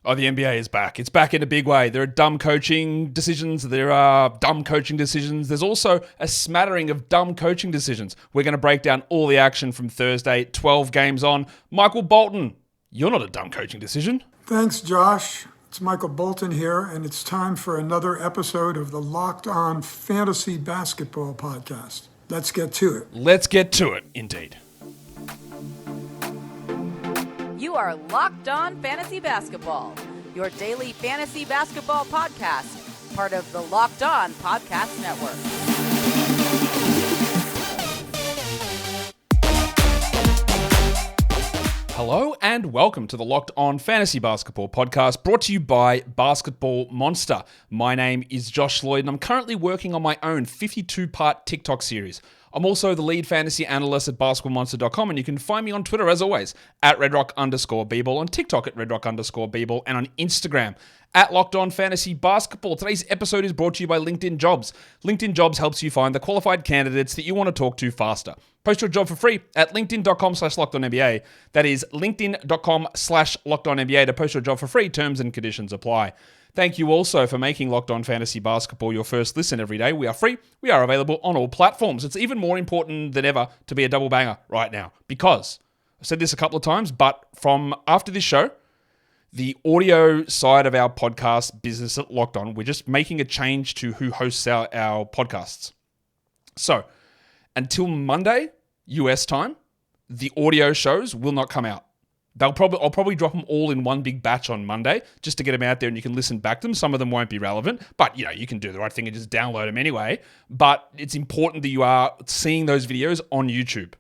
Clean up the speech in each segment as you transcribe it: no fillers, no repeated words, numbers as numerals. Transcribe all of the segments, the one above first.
Oh, the NBA is back. It's back in a big way. There are dumb coaching decisions. There are dumb coaching decisions. There's also a smattering of dumb coaching decisions. We're going to break down all the action from Thursday, 12 games on. Michael Bolton, you're not a dumb coaching decision. Thanks, Josh. It's Michael Bolton here, and it's time for another episode of the Locked On Fantasy Basketball Podcast. Let's get to it. Let's get to it, indeed. You are Locked On Fantasy Basketball, your daily fantasy basketball podcast, part of the Locked On Podcast Network. Hello and welcome to the Locked On Fantasy Basketball Podcast, brought to you by Basketball Monster. My name is Josh Lloyd, and I'm currently working on my own 52-part TikTok series. I'm also the lead fantasy analyst at basketballmonster.com, and you can find me on Twitter, as always, at redrock_bball, on TikTok at redrock_bball, and on Instagram at Locked On Fantasy Basketball. Today's episode is brought to you by LinkedIn Jobs. LinkedIn Jobs helps you find the qualified candidates that you want to talk to faster. Post your job for free at linkedin.com/LockedOnNBA. That is linkedin.com/LockedOnNBA to post your job for free. Terms and conditions apply. Thank you also for making Locked On Fantasy Basketball your first listen every day. We are free. We are available on all platforms. It's even more important than ever to be a double banger right now because I've said this a couple of times, but from after this show, the audio side of our podcast business at Locked On, we're just making a change to who hosts our podcasts. So until Monday, US time, the audio shows will not come out. I'll probably drop them all in one big batch on Monday just to get them out there and you can listen back to them. Some of them won't be relevant, but you can do the right thing and just download them anyway. But it's important that you are seeing those videos on YouTube.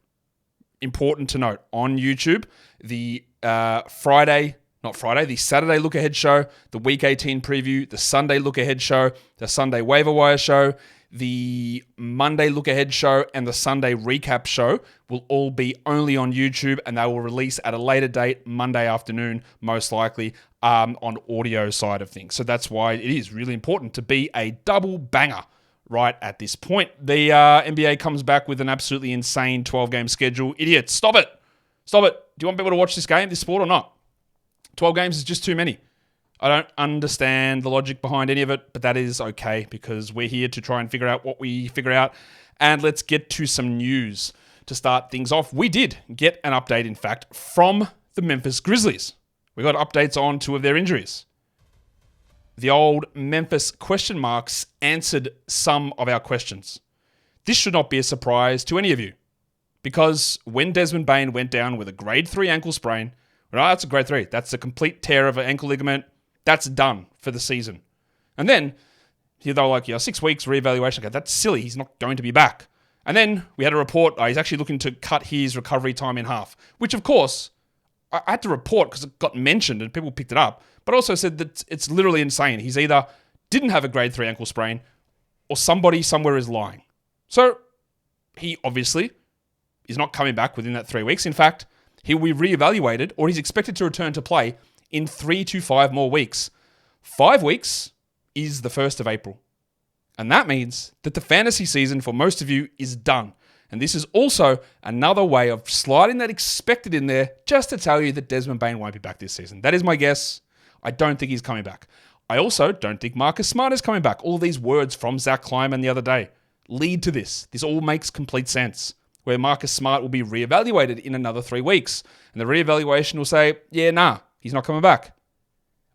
Important to note, on YouTube, the Saturday look ahead show, the week 18 preview, the Sunday look ahead show, the Sunday waiver wire show, the Monday look ahead show, and the Sunday recap show will all be only on YouTube, and they will release at a later date, Monday afternoon, most likely, on audio side of things. So that's why it is really important to be a double banger right at this point. The NBA comes back with an absolutely insane 12-game schedule. Idiots, stop it. Stop it. Do you want people to watch this sport or not? 12 games is just too many. I don't understand the logic behind any of it, but that is okay because we're here to try and figure out what we figure out. And let's get to some news to start things off. We did get an update, in fact, from the Memphis Grizzlies. We got updates on 2 of their injuries. The old Memphis question marks answered some of our questions. This should not be a surprise to any of you because when Desmond Bane went down with a grade 3 ankle sprain, well, that's a grade 3. That's a complete tear of an ankle ligament. That's done for the season. And then they were like, 6 weeks reevaluation. Okay, that's silly. He's not going to be back. And then we had a report. He's actually looking to cut his recovery time in half, which of course I had to report because it got mentioned and people picked it up, but also said that it's literally insane. He's either didn't have a grade 3 ankle sprain or somebody somewhere is lying. So he obviously is not coming back within that 3 weeks. In fact, he will be reevaluated or he's expected to return to play in 3 to 5 more weeks. 5 weeks is the 1st of April. And that means that the fantasy season for most of you is done. And this is also another way of sliding that expected in there just to tell you that Desmond Bane won't be back this season. That is my guess. I don't think he's coming back. I also don't think Marcus Smart is coming back. All of these words from Zach Kleiman the other day lead to this. This all makes complete sense. Where Marcus Smart will be reevaluated in another 3 weeks. And the reevaluation will say, he's not coming back.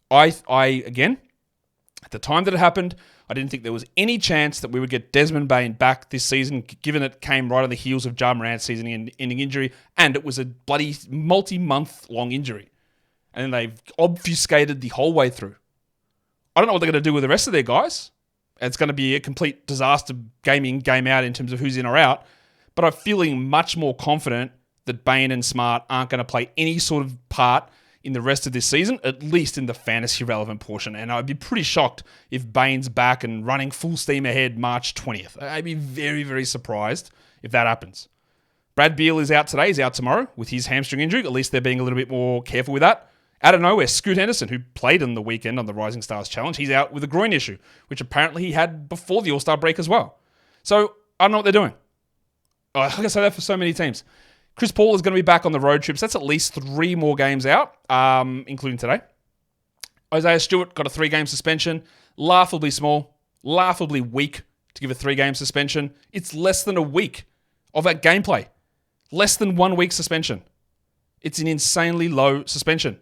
I again, at the time that it happened, I didn't think there was any chance that we would get Desmond Bane back this season, given it came right on the heels of Ja Morant's season-ending injury, and it was a bloody multi-month-long injury. And then they've obfuscated the whole way through. I don't know what they're going to do with the rest of their guys. It's going to be a complete disaster game in, game out in terms of who's in or out. But I'm feeling much more confident that Bane and Smart aren't going to play any sort of part in the rest of this season, at least in the fantasy relevant portion. And I'd be pretty shocked if Bane's back and running full steam ahead March 20th. I'd be very, very surprised if that happens. Brad Beal is out today, he's out tomorrow with his hamstring injury. At least they're being a little bit more careful with that. Out of nowhere, Scoot Henderson, who played on the weekend on the Rising Stars Challenge, he's out with a groin issue, which apparently he had before the All-Star break as well. So I don't know what they're doing. I can say that for so many teams. Chris Paul is going to be back on the road trips. That's at least 3 more games out, including today. Isaiah Stewart got a 3-game suspension. Laughably small, laughably weak to give a 3-game suspension. It's less than a week of that gameplay. Less than 1 week suspension. It's an insanely low suspension.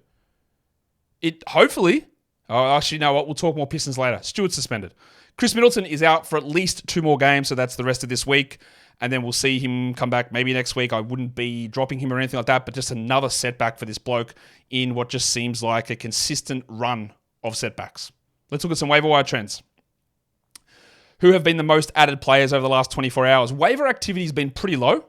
Actually, you know what? We'll talk more Pistons later. Stewart's suspended. Chris Middleton is out for at least 2 more games, so that's the rest of this week. And then we'll see him come back maybe next week. I wouldn't be dropping him or anything like that, but just another setback for this bloke in what just seems like a consistent run of setbacks. Let's look at some waiver wire trends. Who have been the most added players over the last 24 hours? Waiver activity has been pretty low,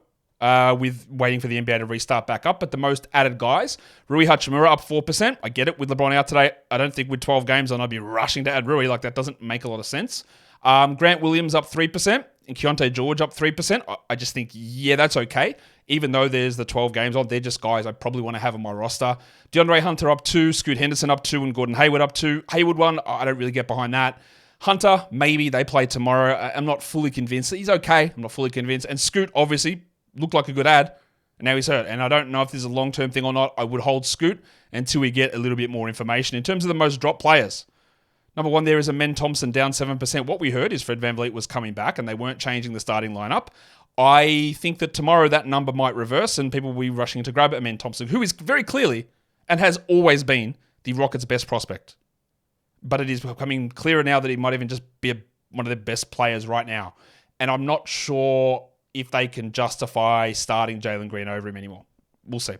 with waiting for the NBA to restart back up, but the most added guys, Rui Hachimura up 4%. I get it with LeBron out today. I don't think with 12 games on, I'd be rushing to add Rui. Like, that doesn't make a lot of sense. Grant Williams up 3%. And Keontae George up 3%. I just think, yeah, that's okay. Even though there's the 12 games on, they're just guys I probably want to have on my roster. DeAndre Hunter up 2, Scoot Henderson up 2, and Gordon Hayward up 2. Hayward 1, I don't really get behind that. Hunter, maybe they play tomorrow. I'm not fully convinced. He's okay. I'm not fully convinced. And Scoot, obviously, looked like a good ad. And now he's hurt. And I don't know if this is a long-term thing or not. I would hold Scoot until we get a little bit more information. In terms of the most dropped players, number 1 there is Amen Thompson, down 7%. What we heard is Fred VanVleet was coming back and they weren't changing the starting lineup. I think that tomorrow that number might reverse and people will be rushing to grab Amen Thompson, who is very clearly and has always been the Rockets' best prospect. But it is becoming clearer now that he might even just be one of their best players right now. And I'm not sure if they can justify starting Jalen Green over him anymore. We'll see.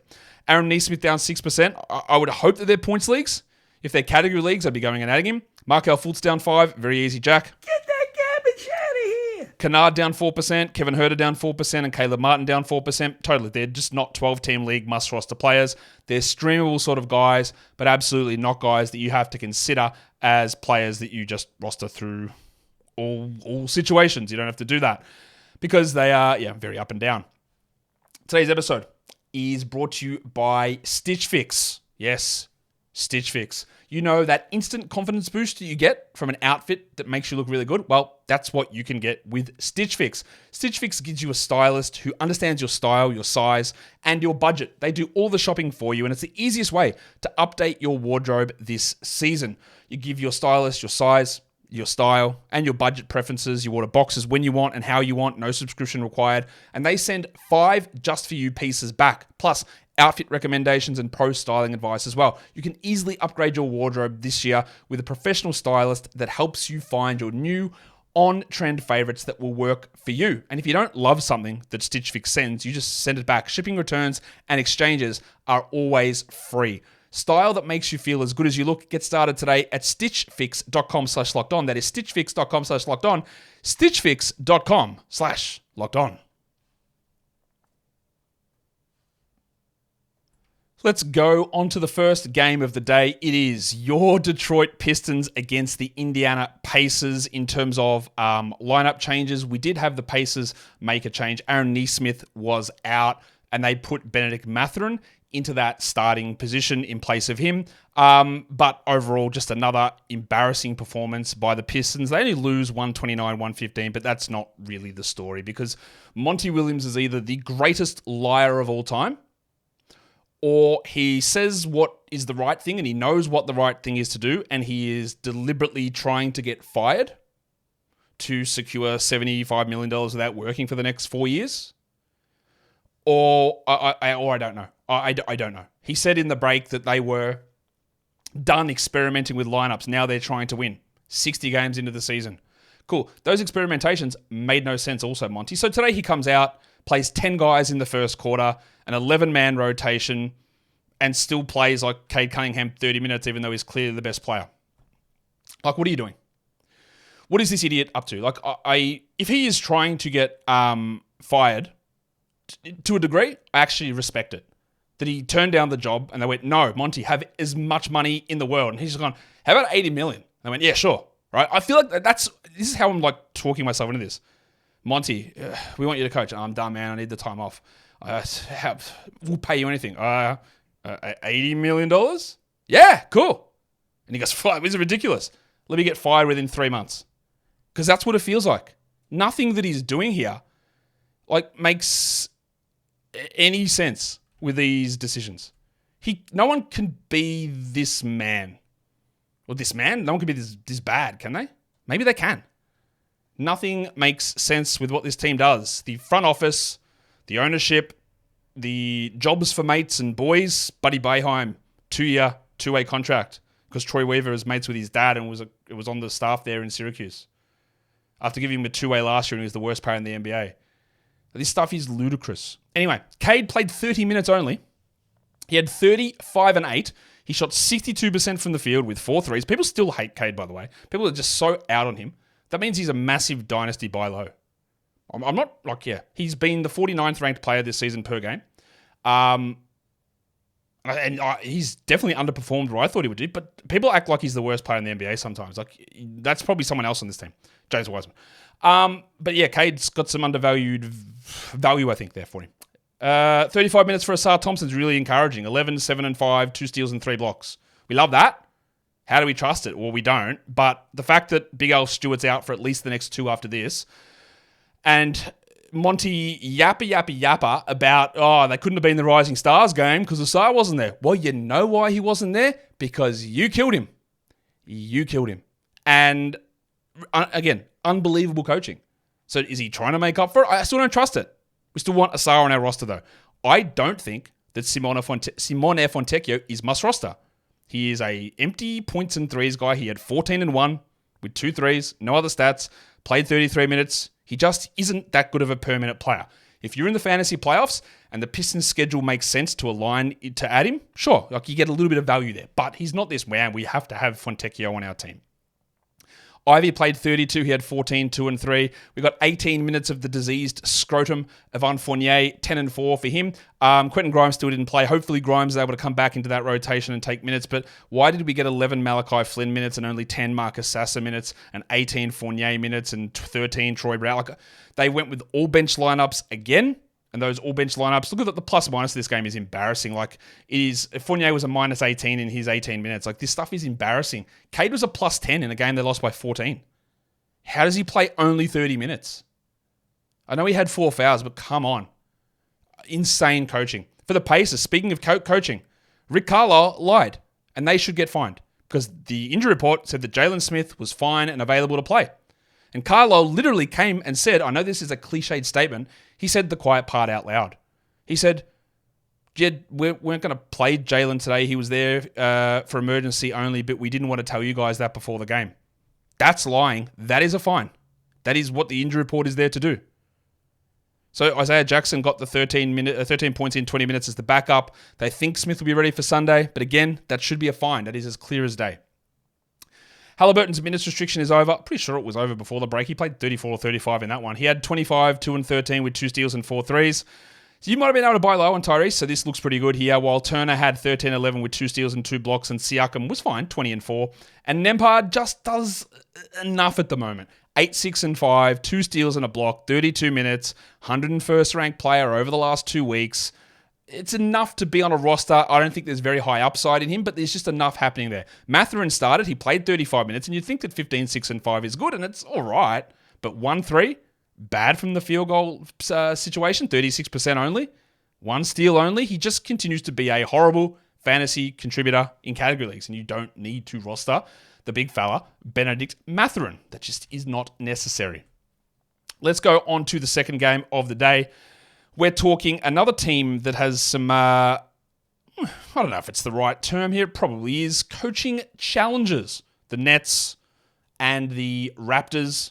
Aaron Nesmith down 6%. I would hope that they're points leagues. If they're category leagues, I'd be going and adding him. Markel Fultz down 5%. Very easy, Jack. Get that garbage out of here. Kennard down 4%. Kevin Huerter down 4%. And Caleb Martin down 4%. Totally. They're just not 12-team league must-roster players. They're streamable sort of guys, but absolutely not guys that you have to consider as players that you just roster through all situations. You don't have to do that because they are very up and down. Today's episode is brought to you by Stitch Fix. Yes, Stitch Fix. You know that instant confidence boost that you get from an outfit that makes you look really good? Well, that's what you can get with Stitch Fix. Stitch Fix gives you a stylist who understands your style, your size, and your budget. They do all the shopping for you, and it's the easiest way to update your wardrobe this season. You give your stylist your size, your style, and your budget preferences. You order boxes when you want and how you want, no subscription required. And they send 5 just for you pieces back, plus outfit recommendations and pro styling advice as well. You can easily upgrade your wardrobe this year with a professional stylist that helps you find your new on-trend favorites that will work for you. And if you don't love something that Stitch Fix sends, you just send it back. Shipping, returns, and exchanges are always free. Style that makes you feel as good as you look. Get started today at stitchfix.com/lockedon. That is stitchfix.com/lockedon. stitchfix.com/lockedon. Let's go on to the first game of the day. It is your Detroit Pistons against the Indiana Pacers in terms of lineup changes. We did have the Pacers make a change. Aaron Nesmith was out, and they put Benedict Mathurin into that starting position in place of him. But overall, just another embarrassing performance by the Pistons. They only lose 129-115, but that's not really the story because Monty Williams is either the greatest liar of all time, or he says what is the right thing and he knows what the right thing is to do, and he is deliberately trying to get fired to secure $75 million without working for the next 4 years. Or I don't know. I don't know. He said in the break that they were done experimenting with lineups. Now they're trying to win 60 games into the season. Cool. Those experimentations made no sense also, Monty. So today he comes out, plays 10 guys in the first quarter, an 11-man rotation, and still plays like Cade Cunningham 30 minutes, even though he's clearly the best player. Like, what are you doing? What is this idiot up to? Like, if he is trying to get fired, to a degree, I actually respect it. That he turned down the job and they went, no, Monty, have as much money in the world. And he's just gone, how about 80 million? They went, yeah, sure. Right? I feel like this is how I'm like talking myself into this. Monty, we want you to coach. I'm done, man. I need the time off. We'll pay you anything. $80 million? Yeah, cool. And he goes, this is ridiculous. Let me get fired within 3 months. Because that's what it feels like. Nothing that he's doing here makes any sense with these decisions. No one can be this man. Or this man? No one can be this bad, can they? Maybe they can. Nothing makes sense with what this team does. The front office, the ownership, the jobs for mates and boys. Buddy Boeheim, 2-year, 2-way contract because Troy Weaver is mates with his dad and was on the staff there in Syracuse. After giving him a 2-way last year and he was the worst player in the NBA. This stuff is ludicrous. Anyway, Cade played 30 minutes only. He had 35 and 8. He shot 62% from the field with 4 threes. People still hate Cade, by the way. People are just so out on him. That means he's a massive dynasty buy low. I'm not he's been the 49th ranked player this season per game. He's definitely underperformed what I thought he would do, but people act like he's the worst player in the NBA sometimes. Like, that's probably someone else on this team, James Wiseman. But yeah, Cade's got some undervalued value, I think, there for him. 35 minutes for Ascent Thompson's really encouraging. 11, 7, and 5, 2 steals and 3 blocks. We love that. How do we trust it? Well, we don't. But the fact that Big Al Stewart's out for at least the next 2 after this, and Monty yappa about, they couldn't have been the Rising Stars game because the star wasn't there. Well, you know why he wasn't there? Because you killed him. You killed him. And again, unbelievable coaching. So is he trying to make up for it? I still don't trust it. We still want Asar on our roster, though. I don't think that Simone Fontecchio is must roster. He is a empty points and threes guy. He had 14 and 1 with 2 threes, no other stats, played 33 minutes. He just isn't that good of a per-minute player. If you're in the fantasy playoffs and the Pistons' schedule makes sense to align to add him, sure, like you get a little bit of value there. But he's not this man. We have to have Fontecchio on our team. Ivy played 32. He had 14, 2 and 3. We got 18 minutes of the diseased scrotum of Evan Fournier, 10 and 4 for him. Quentin Grimes still didn't play. Hopefully Grimes is able to come back into that rotation and take minutes. But why did we get 11 Malachi Flynn minutes and only 10 Marcus Sasser minutes and 18 Fournier minutes and 13 Troy Brown? Like, they went with all bench lineups again. And those all bench lineups, look at the plus and minus of this game is embarrassing. Like, it is, Fournier was a minus 18 in his 18 minutes. Like, this stuff is embarrassing. Cade was a plus 10 in a game they lost by 14. How does he play only 30 minutes? I know he had 4 fouls, but come on. Insane coaching. For the Pacers, speaking of coaching, Rick Carlisle lied, and they should get fined because the injury report said that Jalen Smith was fine and available to play. And Carlisle literally came and said, I know this is a cliched statement, he said the quiet part out loud. He said, Jed, we weren't going to play Jalen today. He was there for emergency only, but we didn't want to tell you guys that before the game. That's lying. That is a fine. That is what the injury report is there to do. So Isaiah Jackson got the 13 points in 20 minutes as the backup. They think Smith will be ready for Sunday, but again, that should be a fine. That is as clear as day. Halliburton's minutes restriction is over. Pretty sure it was over before the break. He played 34 or 35 in that one. He had 25, 2 and 13 with 2 steals and 4 threes. So you might have been able to buy low on Tyrese, so this looks pretty good here, while Turner had 13-11 with 2 steals and 2 blocks, and Siakam was fine, 20 and 4. And Nembhard just does enough at the moment. 8, 6 and 5, 2 steals and a block, 32 minutes, 101st ranked player over the last 2 weeks. It's enough to be on a roster. I don't think there's very high upside in him, but there's just enough happening there. Mathurin started. He played 35 minutes, and you'd think that 15, 6, and 5 is good, and it's all right. But 1-3, bad from the field goal situation, 36% only. 1 steal only. He just continues to be a horrible fantasy contributor in category leagues, and you don't need to roster the big fella, Benedict Mathurin. That just is not necessary. Let's go on to the second game of the day. We're talking another team that has some, I don't know if it's the right term here, it probably is, coaching challenges. The Nets and the Raptors.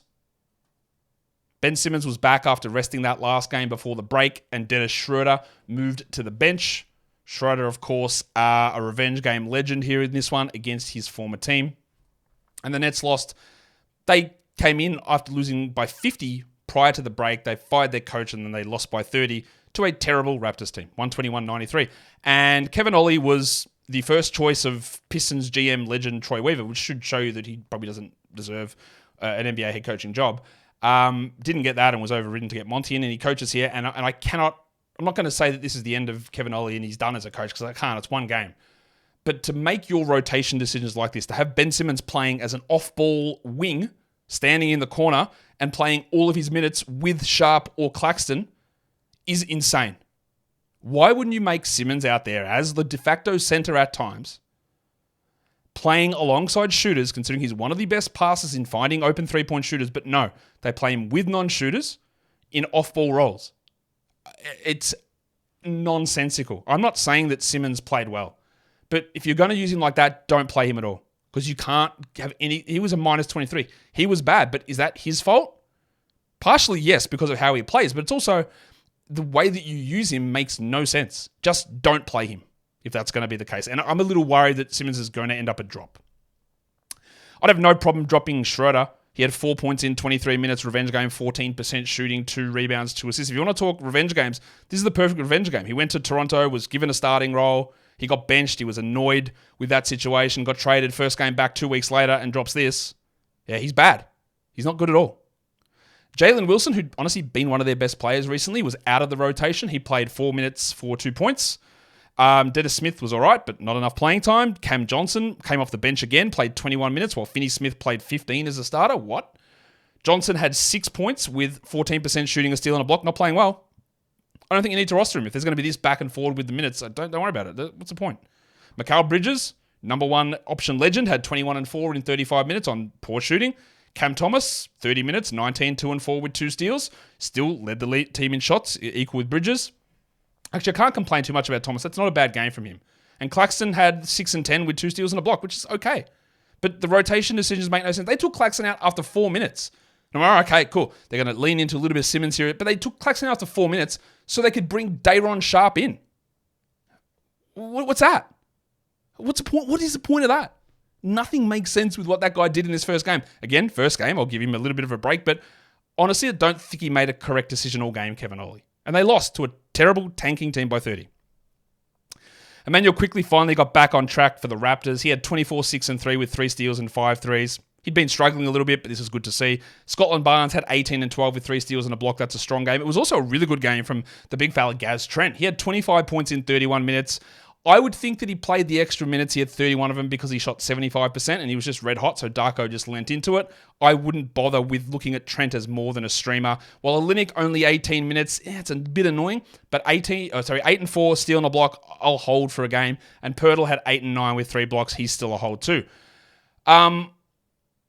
Ben Simmons was back after resting that last game before the break, and Dennis Schroeder moved to the bench. Schroeder, of course, a revenge game legend here in this one against his former team. And the Nets lost. They came in after losing by 50 prior to the break. They fired their coach and then they lost by 30 to a terrible Raptors team, 121-93. And Kevin Ollie was the first choice of Pistons GM legend Troy Weaver, which should show you that he probably doesn't deserve an NBA head coaching job. Didn't get that and was overridden to get Monty in, and he coaches here. And I'm not going to say that this is the end of Kevin Ollie and he's done as a coach because I can't. It's one game. But to make your rotation decisions like this, to have Ben Simmons playing as an off-ball wing, standing in the corner and playing all of his minutes with Sharp or Claxton is insane. Why wouldn't you make Simmons out there as the de facto center at times, playing alongside shooters, considering he's one of the best passers in finding open three-point shooters, but no, they play him with non-shooters in off-ball roles. It's nonsensical. I'm not saying that Simmons played well, but if you're going to use him like that, don't play him at all, because you can't have any... He was a minus 23. He was bad, but is that his fault? Partially, yes, because of how he plays, but it's also the way that you use him makes no sense. Just don't play him if that's going to be the case. And I'm a little worried that Simmons is going to end up a drop. I'd have no problem dropping Schroeder. He had 4 points in 23 minutes, revenge game, 14% shooting, 2 rebounds, 2 assists. If you want to talk revenge games, this is the perfect revenge game. He went to Toronto, was given a starting role. He got benched. He was annoyed with that situation, got traded, first game back 2 weeks later, and drops this. Yeah, he's bad. He's not good at all. Jalen Wilson, who'd honestly been one of their best players recently, was out of the rotation. He played 4 minutes for 2 points. Dennis Smith was all right, but not enough playing time. Cam Johnson came off the bench again, played 21 minutes, while Finney Smith played 15 as a starter. What? Johnson had 6 points with 14% shooting, a steal, and a block. Not playing well. I don't think you need to roster him. If there's going to be this back and forward with the minutes, don't worry about it. What's the point? Mikal Bridges, number 1 option legend, had 21 and 4 in 35 minutes on poor shooting. Cam Thomas, 30 minutes, 19, 2 and 4 with 2 steals. Still led the team in shots, equal with Bridges. Actually, I can't complain too much about Thomas. That's not a bad game from him. And Claxton had 6 and 10 with 2 steals and a block, which is okay. But the rotation decisions make no sense. They took Claxton out after 4 minutes. And I'm like, okay, cool. They're going to lean into a little bit of Simmons here. But they took Claxton out after 4 minutes so they could bring Day'Ron Sharpe in. What's that? What's the point? What is the point of that? Nothing makes sense with what that guy did in his first game. Again, first game, I'll give him a little bit of a break, but honestly, I don't think he made a correct decision all game, Kevin Ollie. And they lost to a terrible tanking team by 30. Emmanuel quickly finally got back on track for the Raptors. He had 24, 6 and 3 with 3 steals and 5 threes. He'd been struggling a little bit, but this was good to see. Scotland Barnes had 18 and 12 with 3 steals and a block. That's a strong game. It was also a really good game from the big fella Gaz Trent. He had 25 points in 31 minutes. I would think that he played the extra minutes. He had 31 of them because he shot 75% and he was just red hot, so Darko just lent into it. I wouldn't bother with looking at Trent as more than a streamer. While Olynyk only 18 minutes, it's a bit annoying, but 8 and 4, steal and a block, I'll hold for a game. And Pirtle had 8 and 9 with 3 blocks. He's still a hold too.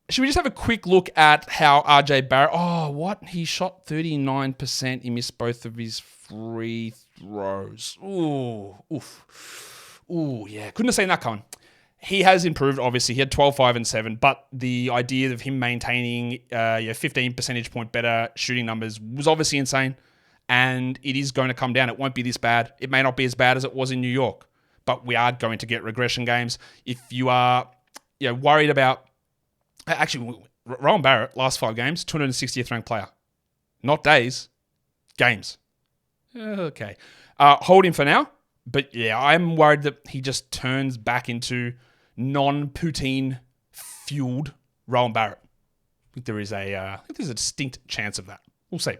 Should we just have a quick look at how RJ Barrett... Oh, what? He shot 39%. He missed both of his free throws. Ooh, oof. Ooh, yeah. Couldn't have seen that coming. He has improved, obviously. He had 12, 5, and 7, but the idea of him maintaining 15 percentage point better shooting numbers was obviously insane, and it is going to come down. It won't be this bad. It may not be as bad as it was in New York, but we are going to get regression games. If you are worried about... Actually, Rowan Barrett, last 5 games, 260th ranked player. Not days, games. Okay. Hold him for now. But yeah, I'm worried that he just turns back into non-Poutine fueled Rowan Barrett. I think there's a distinct chance of that. We'll see.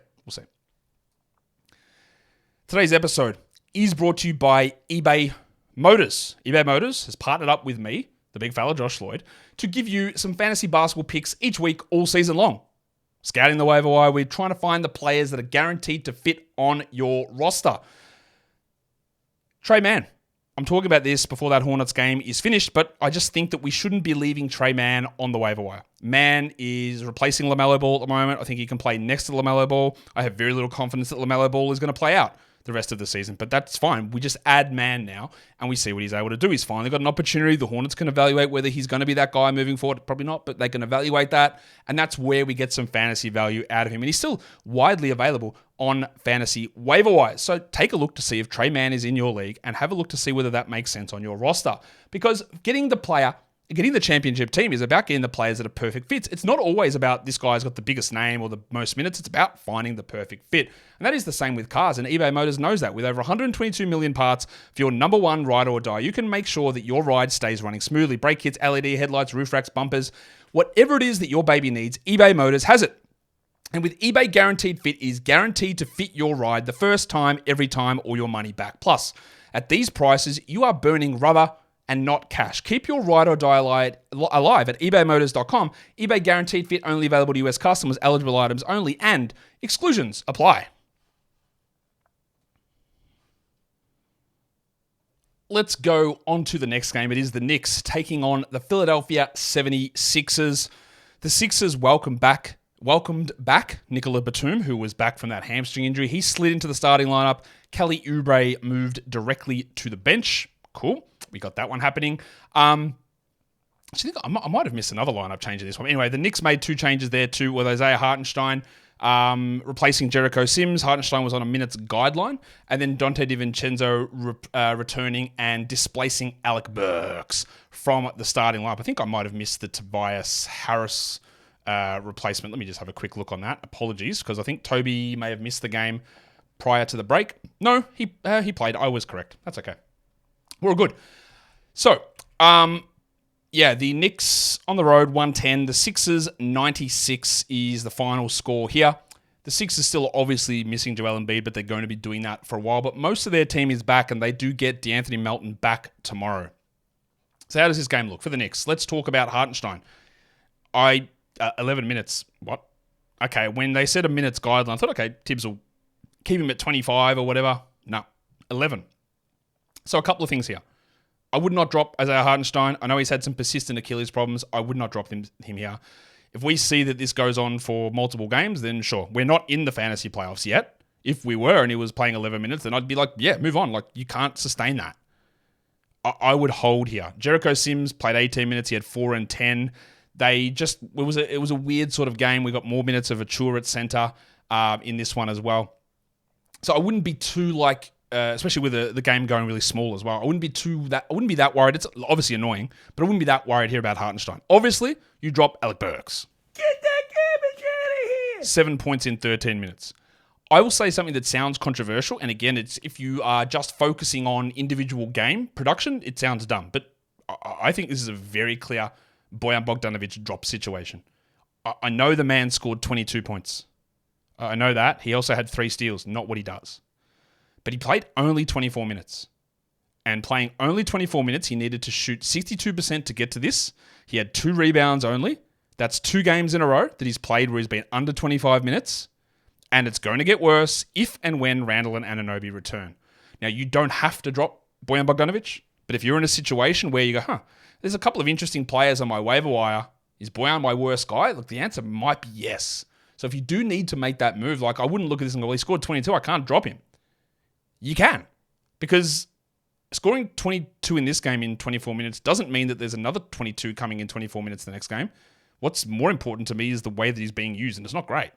Today's episode is brought to you by eBay Motors. eBay Motors has partnered up with me, the big fella Josh Lloyd, to give you some fantasy basketball picks each week all season long. Scouting the waiver wire, we're trying to find the players that are guaranteed to fit on your roster. Trey Mann. I'm talking about this before that Hornets game is finished, but I just think that we shouldn't be leaving Trey Mann on the waiver wire. Mann is replacing LaMelo Ball at the moment. I think he can play next to LaMelo Ball. I have very little confidence that LaMelo Ball is going to play out the rest of the season, but that's fine. We just add Mann now, and we see what he's able to do. He's finally got an opportunity. The Hornets can evaluate whether he's going to be that guy moving forward. Probably not, but they can evaluate that, and that's where we get some fantasy value out of him. And he's still widely available on fantasy waiver wires. So take a look to see if Trey Mann is in your league, and have a look to see whether that makes sense on your roster. Because getting the championship team is about getting the players that are perfect fits. It's not always about this guy's got the biggest name or the most minutes. It's about finding the perfect fit. And that is the same with cars. And eBay Motors knows that. With over 122 million parts for your number one ride or die, you can make sure that your ride stays running smoothly. Brake kits, LED headlights, roof racks, bumpers, whatever it is that your baby needs, eBay Motors has it. And with eBay Guaranteed Fit is guaranteed to fit your ride the first time, every time, or your money back. Plus, at these prices, you are burning rubber and not cash. Keep your ride or die alive at ebaymotors.com. eBay Guaranteed Fit only available to US customers, eligible items only, and exclusions apply. let's go on to the next game. It is the Knicks taking on the Philadelphia 76ers. The Sixers welcomed back Nicola Batum, who was back from that hamstring injury. He slid into the starting lineup. Kelly Oubre moved directly to the bench. Cool. We got that one happening. I think I might have missed another lineup change in this one. Anyway, the Knicks made 2 changes there too, with Isaiah Hartenstein replacing Jericho Sims. Hartenstein was on a minutes guideline. And then Dante DiVincenzo returning and displacing Alec Burks from the starting lineup. I think I might have missed the Tobias Harris replacement. Let me just have a quick look on that. Apologies, because I think Toby may have missed the game prior to the break. No, he played. I was correct. That's okay. We're all good. So, the Knicks on the road, 110. The Sixers, 96 is the final score here. The Sixers still obviously missing Joel Embiid, but they're going to be doing that for a while. But most of their team is back, and they do get DeAnthony Melton back tomorrow. So how does this game look for the Knicks? Let's talk about Hartenstein. 11 minutes. What? Okay, when they said a minutes guideline, I thought, okay, Tibbs will keep him at 25 or whatever. No, 11. So a couple of things here. I would not drop Isaiah Hartenstein. I know he's had some persistent Achilles problems. I would not drop him here. If we see that this goes on for multiple games, then sure. We're not in the fantasy playoffs yet. If we were and he was playing 11 minutes, then I'd be like, yeah, move on. Like, you can't sustain that. I would hold here. Jericho Sims played 18 minutes. He had 4 and 10. It was a weird sort of game. We got more minutes of Achua at center in this one as well. So I wouldn't be too especially with the game going really small as well. I wouldn't be that worried. It's obviously annoying, but I wouldn't be that worried here about Hartenstein. Obviously, you drop Alec Burks. Get that garbage out of here! 7 points in 13 minutes. I will say something that sounds controversial, and again, it's if you are just focusing on individual game production, it sounds dumb. But I think this is a very clear Bojan Bogdanovic drop situation. I know the man scored 22 points. I know that. He also had 3 steals, not what he does. But he played only 24 minutes. And playing only 24 minutes, he needed to shoot 62% to get to this. He had 2 rebounds only. That's 2 games in a row that he's played where he's been under 25 minutes. And it's going to get worse if and when Randall and Anunoby return. Now, you don't have to drop Bojan Bogdanovic, but if you're in a situation where you go, there's a couple of interesting players on my waiver wire. Is Bojan my worst guy? Look, the answer might be yes. So if you do need to make that move, I wouldn't look at this and go, well, he scored 22, I can't drop him. You can. Because scoring 22 in this game in 24 minutes doesn't mean that there's another 22 coming in 24 minutes the next game. What's more important to me is the way that he's being used, and it's not great.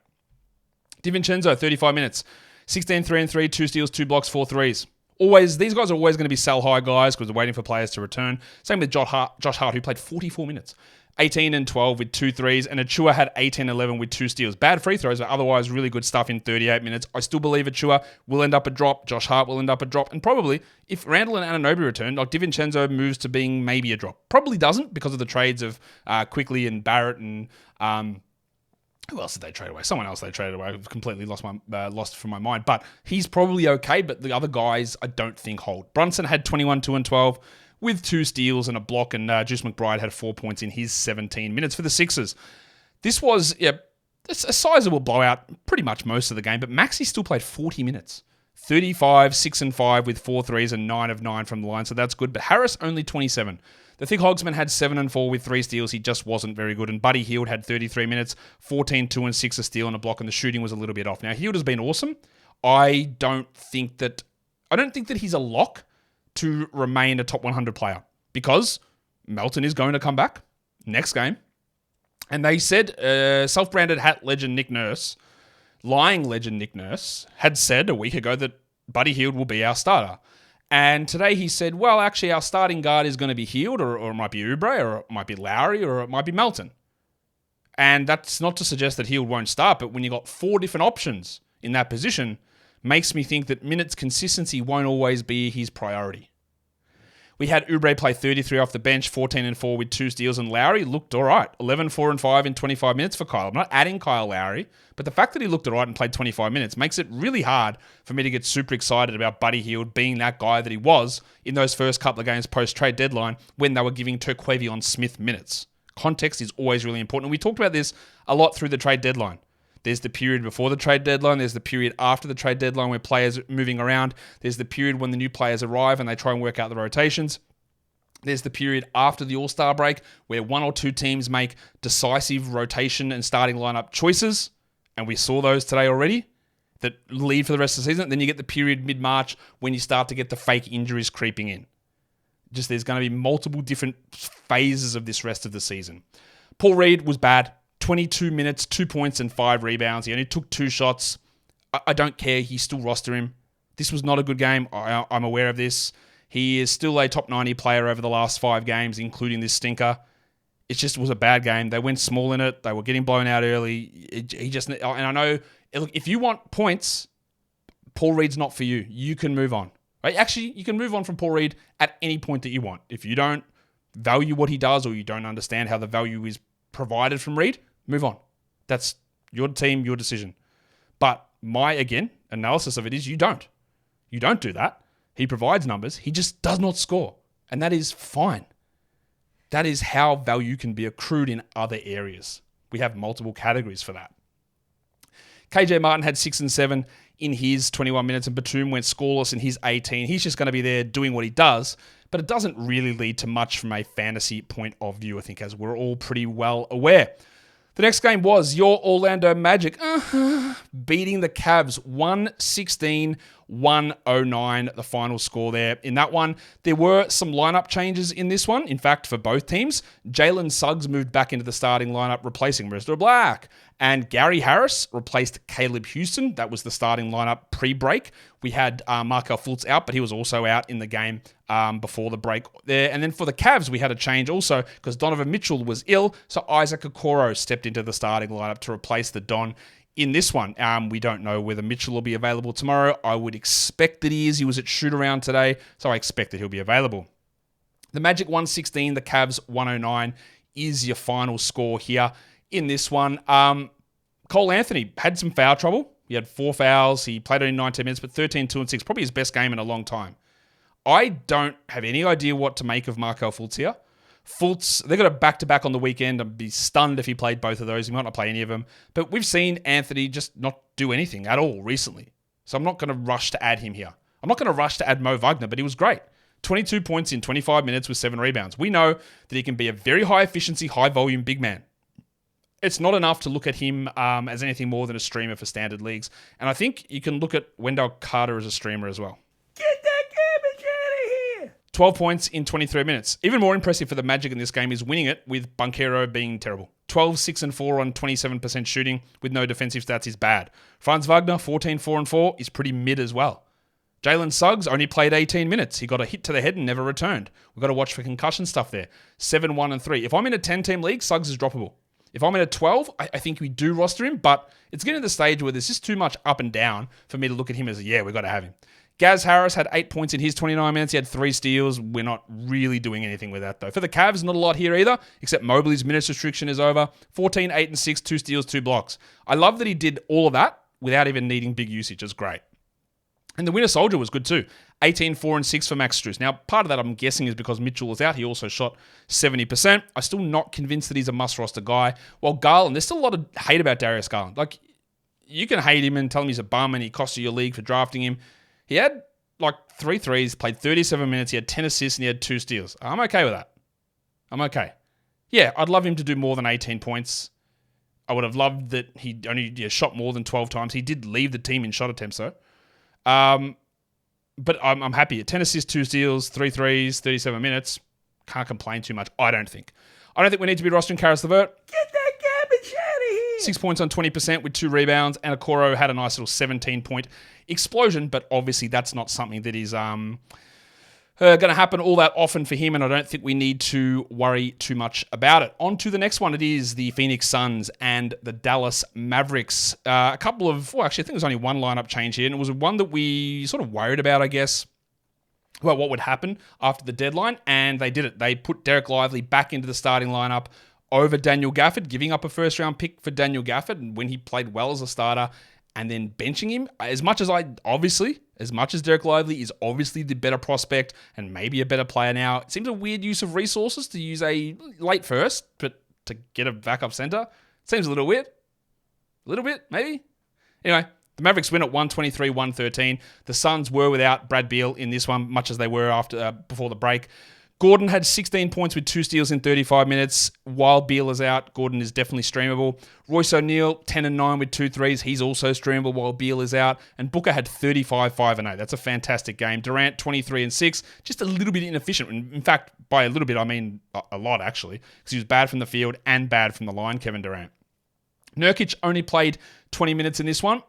DiVincenzo, 35 minutes. 16, 3 and 3, 2 steals, 2 blocks, 4 threes. These guys are always going to be sell high guys because they're waiting for players to return. Same with Josh Hart, who played 44 minutes. 18 and 12 with 2 threes, and Achua had 18 and 11 with 2 steals. Bad free throws, but otherwise really good stuff in 38 minutes. I still believe Achua will end up a drop. Josh Hart will end up a drop. And probably, if Randall and Anunoby return, DiVincenzo moves to being maybe a drop. Probably doesn't because of the trades of Quickly and Barrett and... who else did they trade away? Someone else they traded away. I've completely lost from my mind. But he's probably okay, but the other guys I don't think hold. Brunson had 21, 2 and 12 with 2 steals and a block, and Juice McBride had 4 points in his 17 minutes for the Sixers. This was a sizable blowout pretty much most of the game, but Maxey still played 40 minutes. 35, 6 and 5 with 4 threes and 9 of 9 from the line, so that's good. But Harris only 27. The Thick Hogsman had 7 and 4 with 3 steals. He just wasn't very good. And Buddy Hield had 33 minutes, 14, 2 and 6, a steal and a block, and the shooting was a little bit off. Now, Hield has been awesome. I don't think that he's a lock to remain a top 100 player because Melton is going to come back next game. And they said self-branded hat legend Nick Nurse, lying legend Nick Nurse, had said a week ago that Buddy Hield will be our starter. And today he said, well, actually, our starting guard is going to be Hield, or it might be Oubre, or it might be Lowry, or it might be Melton. And that's not to suggest that Hield won't start, but when you got 4 different options in that position, makes me think that minutes consistency won't always be his priority. We had Oubre play 33 off the bench, 14 and 4 with 2 steals, and Lowry looked all right. 11, 4 and 5 in 25 minutes for Kyle. I'm not adding Kyle Lowry, but the fact that he looked all right and played 25 minutes makes it really hard for me to get super excited about Buddy Hield being that guy that he was in those first couple of games post-trade deadline when they were giving Terquavion Smith minutes. Context is always really important. And we talked about this a lot through the trade deadline. There's the period before the trade deadline. There's the period after the trade deadline where players are moving around. There's the period when the new players arrive and they try and work out the rotations. There's the period after the All-Star break where one or two teams make decisive rotation and starting lineup choices. And we saw those today already that lead for the rest of the season. Then you get the period mid-March when you start to get the fake injuries creeping in. Just there's going to be multiple different phases of this rest of the season. Paul Reed was bad. 22 minutes, 2 points and 5 rebounds. He only took 2 shots. I don't care. He still roster him. This was not a good game. I'm aware of this. He is still a top 90 player over the last 5 games, including this stinker. It just was a bad game. They went small in it. They were getting blown out early. And I know, look, if you want points, Paul Reed's not for you. You can move on. Right? Actually, you can move on from Paul Reed at any point that you want. If you don't value what he does or you don't understand how the value is provided from Reed, move on. That's your team, your decision. But my, again, analysis of it is you don't. You don't do that. He provides numbers. He just does not score. And that is fine. That is how value can be accrued in other areas. We have multiple categories for that. KJ Martin had 6 and 7 in his 21 minutes, and Batum went scoreless in his 18. He's just going to be there doing what he does, but it doesn't really lead to much from a fantasy point of view, I think, as we're all pretty well aware. The next game was your Orlando Magic beating the Cavs 116-109, the final score there. In that one, there were some lineup changes in this one. In fact, for both teams, Jalen Suggs moved back into the starting lineup, replacing Marissa Black. And Gary Harris replaced Caleb Houston. That was the starting lineup pre-break. We had Markel Fultz out, but he was also out in the game before the break there. And then for the Cavs, we had a change also because Donovan Mitchell was ill, so Isaac Okoro stepped into the starting lineup to replace the Don in this one. We don't know whether Mitchell will be available tomorrow. I would expect that he is. He was at shoot-around today, so I expect that he'll be available. The Magic 116, the Cavs 109 is your final score here. In this one, Cole Anthony had some foul trouble. He had 4 fouls. He played only 19 minutes, but 13, 2, and 6. Probably his best game in a long time. I don't have any idea what to make of Markel Fultz here. Fultz, they got a back-to-back on the weekend. I'd be stunned if he played both of those. He might not play any of them. But we've seen Anthony just not do anything at all recently. So I'm not going to rush to add him here. I'm not going to rush to add Mo Wagner, but he was great. 22 points in 25 minutes with 7 rebounds. We know that he can be a very high-efficiency, high-volume big man. It's not enough to look at him as anything more than a streamer for standard leagues. And I think you can look at Wendell Carter as a streamer as well. Get that garbage out of here! 12 points in 23 minutes. Even more impressive for the Magic in this game is winning it with Banchero being terrible. 12, 6, and 4 on 27% shooting with no defensive stats is bad. Franz Wagner, 14, 4, and 4 is pretty mid as well. Jalen Suggs only played 18 minutes. He got a hit to the head and never returned. We've got to watch for concussion stuff there. 7, 1, and 3. If I'm in a 10-team league, Suggs is droppable. If I'm in a 12, I think we do roster him, but it's getting to the stage where there's just too much up and down for me to look at him as, yeah, we've got to have him. Gaz Harris had 8 points in his 29 minutes. He had 3 steals. We're not really doing anything with that, though. For the Cavs, not a lot here either, except Mobley's minutes restriction is over. 14, 8, and 6, 2 steals, 2 blocks. I love that he did all of that without even needing big usage. It's great. And the winner soldier was good too. 18, 4, and 6 for Max Strus. Now, part of that I'm guessing is because Mitchell was out. He also shot 70%. I'm still not convinced that he's a must-roster guy. While Garland, there's still a lot of hate about Darius Garland. Like, you can hate him and tell him he's a bum and he cost you your league for drafting him. He had like 3 threes, played 37 minutes. He had 10 assists and he had 2 steals. I'm okay with that. I'm okay. Yeah, I'd love him to do more than 18 points. I would have loved that he only shot more than 12 times. He did leave the team in shot attempts though. But I'm happy. 10 assists, 2 steals, 3 threes, 37 minutes. Can't complain too much, I don't think. I don't think we need to be rostering Karis LeVert. Get that garbage out of here! 6 points on 20% with 2 rebounds, and Okoro had a nice little 17-point explosion, but obviously that's not something that is going to happen all that often for him, and I don't think we need to worry too much about it. On to the next one. It is the Phoenix Suns and the Dallas Mavericks. A couple of, well, actually, I think there's only one lineup change here, and it was one that we sort of worried about, I guess, well, what would happen after the deadline, and they did it. They put Derek Lively back into the starting lineup over Daniel Gafford, giving up a first-round pick for Daniel Gafford when he played well as a starter, and then benching him. As much as Derek Lively is obviously the better prospect and maybe a better player now, it seems a weird use of resources to use a late first, but to get a backup center, seems a little weird. A little bit, maybe? Anyway, the Mavericks win at 123-113. The Suns were without Brad Beal in this one, much as they were before the break. Gordon had 16 points with 2 steals in 35 minutes. While Beal is out, Gordon is definitely streamable. Royce O'Neal, 10 and 9 with 2 threes. He's also streamable while Beal is out. And Booker had 35, 5 and 8. That's a fantastic game. Durant, 23 and 6. Just a little bit inefficient. In fact, by a little bit, I mean a lot, actually, because he was bad from the field and bad from the line, Kevin Durant. Nurkic only played 20 minutes in this one.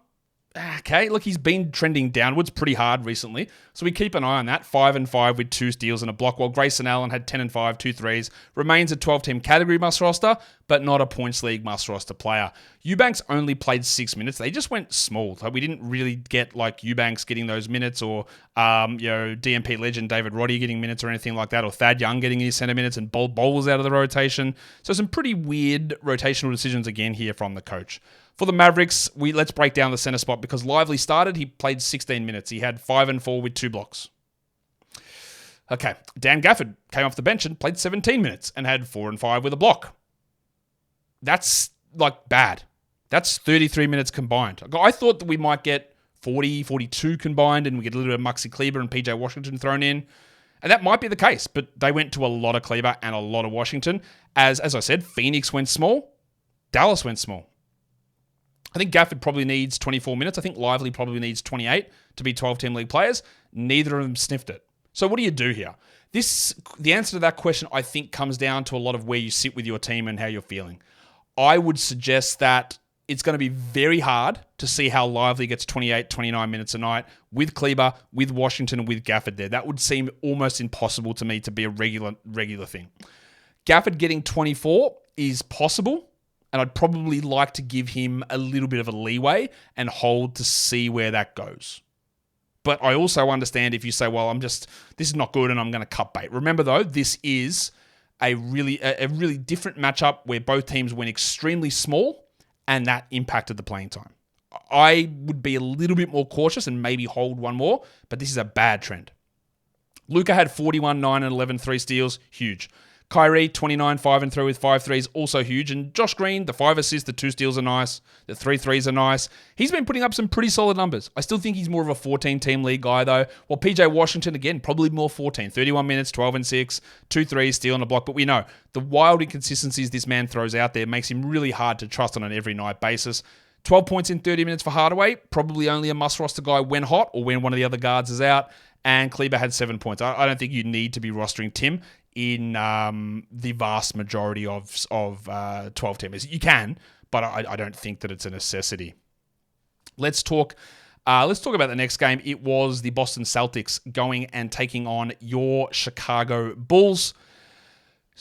Okay, look, he's been trending downwards pretty hard recently, so we keep an eye on that. 5 and 5 with 2 steals and a block, while Grayson Allen had 10 and 5, 2 threes. Remains a 12-team category must roster, but not a points league must roster player. Eubanks only played 6 minutes. They just went small. So we didn't really get like Eubanks getting those minutes, or DMP legend David Roddy getting minutes or anything like that, or Thad Young getting his center minutes, and Bol was out of the rotation. So some pretty weird rotational decisions again here from the coach. For the Mavericks, let's break down the center spot, because Lively started. He played 16 minutes. He had 5 and 4 with 2 blocks. Okay, Dan Gafford came off the bench and played 17 minutes and had 4 and 5 with a block. That's like bad. That's 33 minutes combined. I thought that we might get 40, 42 combined, and we get a little bit of Maxi Kleber and PJ Washington thrown in. And that might be the case, but they went to a lot of Kleber and a lot of Washington. As I said, Phoenix went small. Dallas went small. I think Gafford probably needs 24 minutes. I think Lively probably needs 28 to be 12-team league players. Neither of them sniffed it. So what do you do here? The answer to that question, I think, comes down to a lot of where you sit with your team and how you're feeling. I would suggest that it's going to be very hard to see how Lively gets 28, 29 minutes a night with Kleber, with Washington, and with Gafford there. That would seem almost impossible to me to be a regular thing. Gafford getting 24 is possible, and I'd probably like to give him a little bit of a leeway and hold to see where that goes. But I also understand if you say, well, this is not good and I'm going to cut bait. Remember, though, this is a really different matchup where both teams went extremely small, and that impacted the playing time. I would be a little bit more cautious and maybe hold one more, but this is a bad trend. Luka had 41, 9, and 11 3 steals. Huge. Kyrie, 29, 5 and 3 with 5 threes, also huge. And Josh Green, the 5 assists, the 2 steals are nice. The 3 threes are nice. He's been putting up some pretty solid numbers. I still think he's more of a 14-team league guy, though. While PJ Washington, again, probably more 14. 31 minutes, 12 and 6, 2 threes, steal and a block. But we know the wild inconsistencies this man throws out there makes him really hard to trust on an every-night basis. 12 points in 30 minutes for Hardaway. Probably only a must-roster guy when hot or when one of the other guards is out. And Kleber had 7 points. I don't think you need to be rostering Tim in the vast majority of 12-teamers. You can, but I don't think that it's a necessity. Let's talk about the next game. It was the Boston Celtics going and taking on your Chicago Bulls.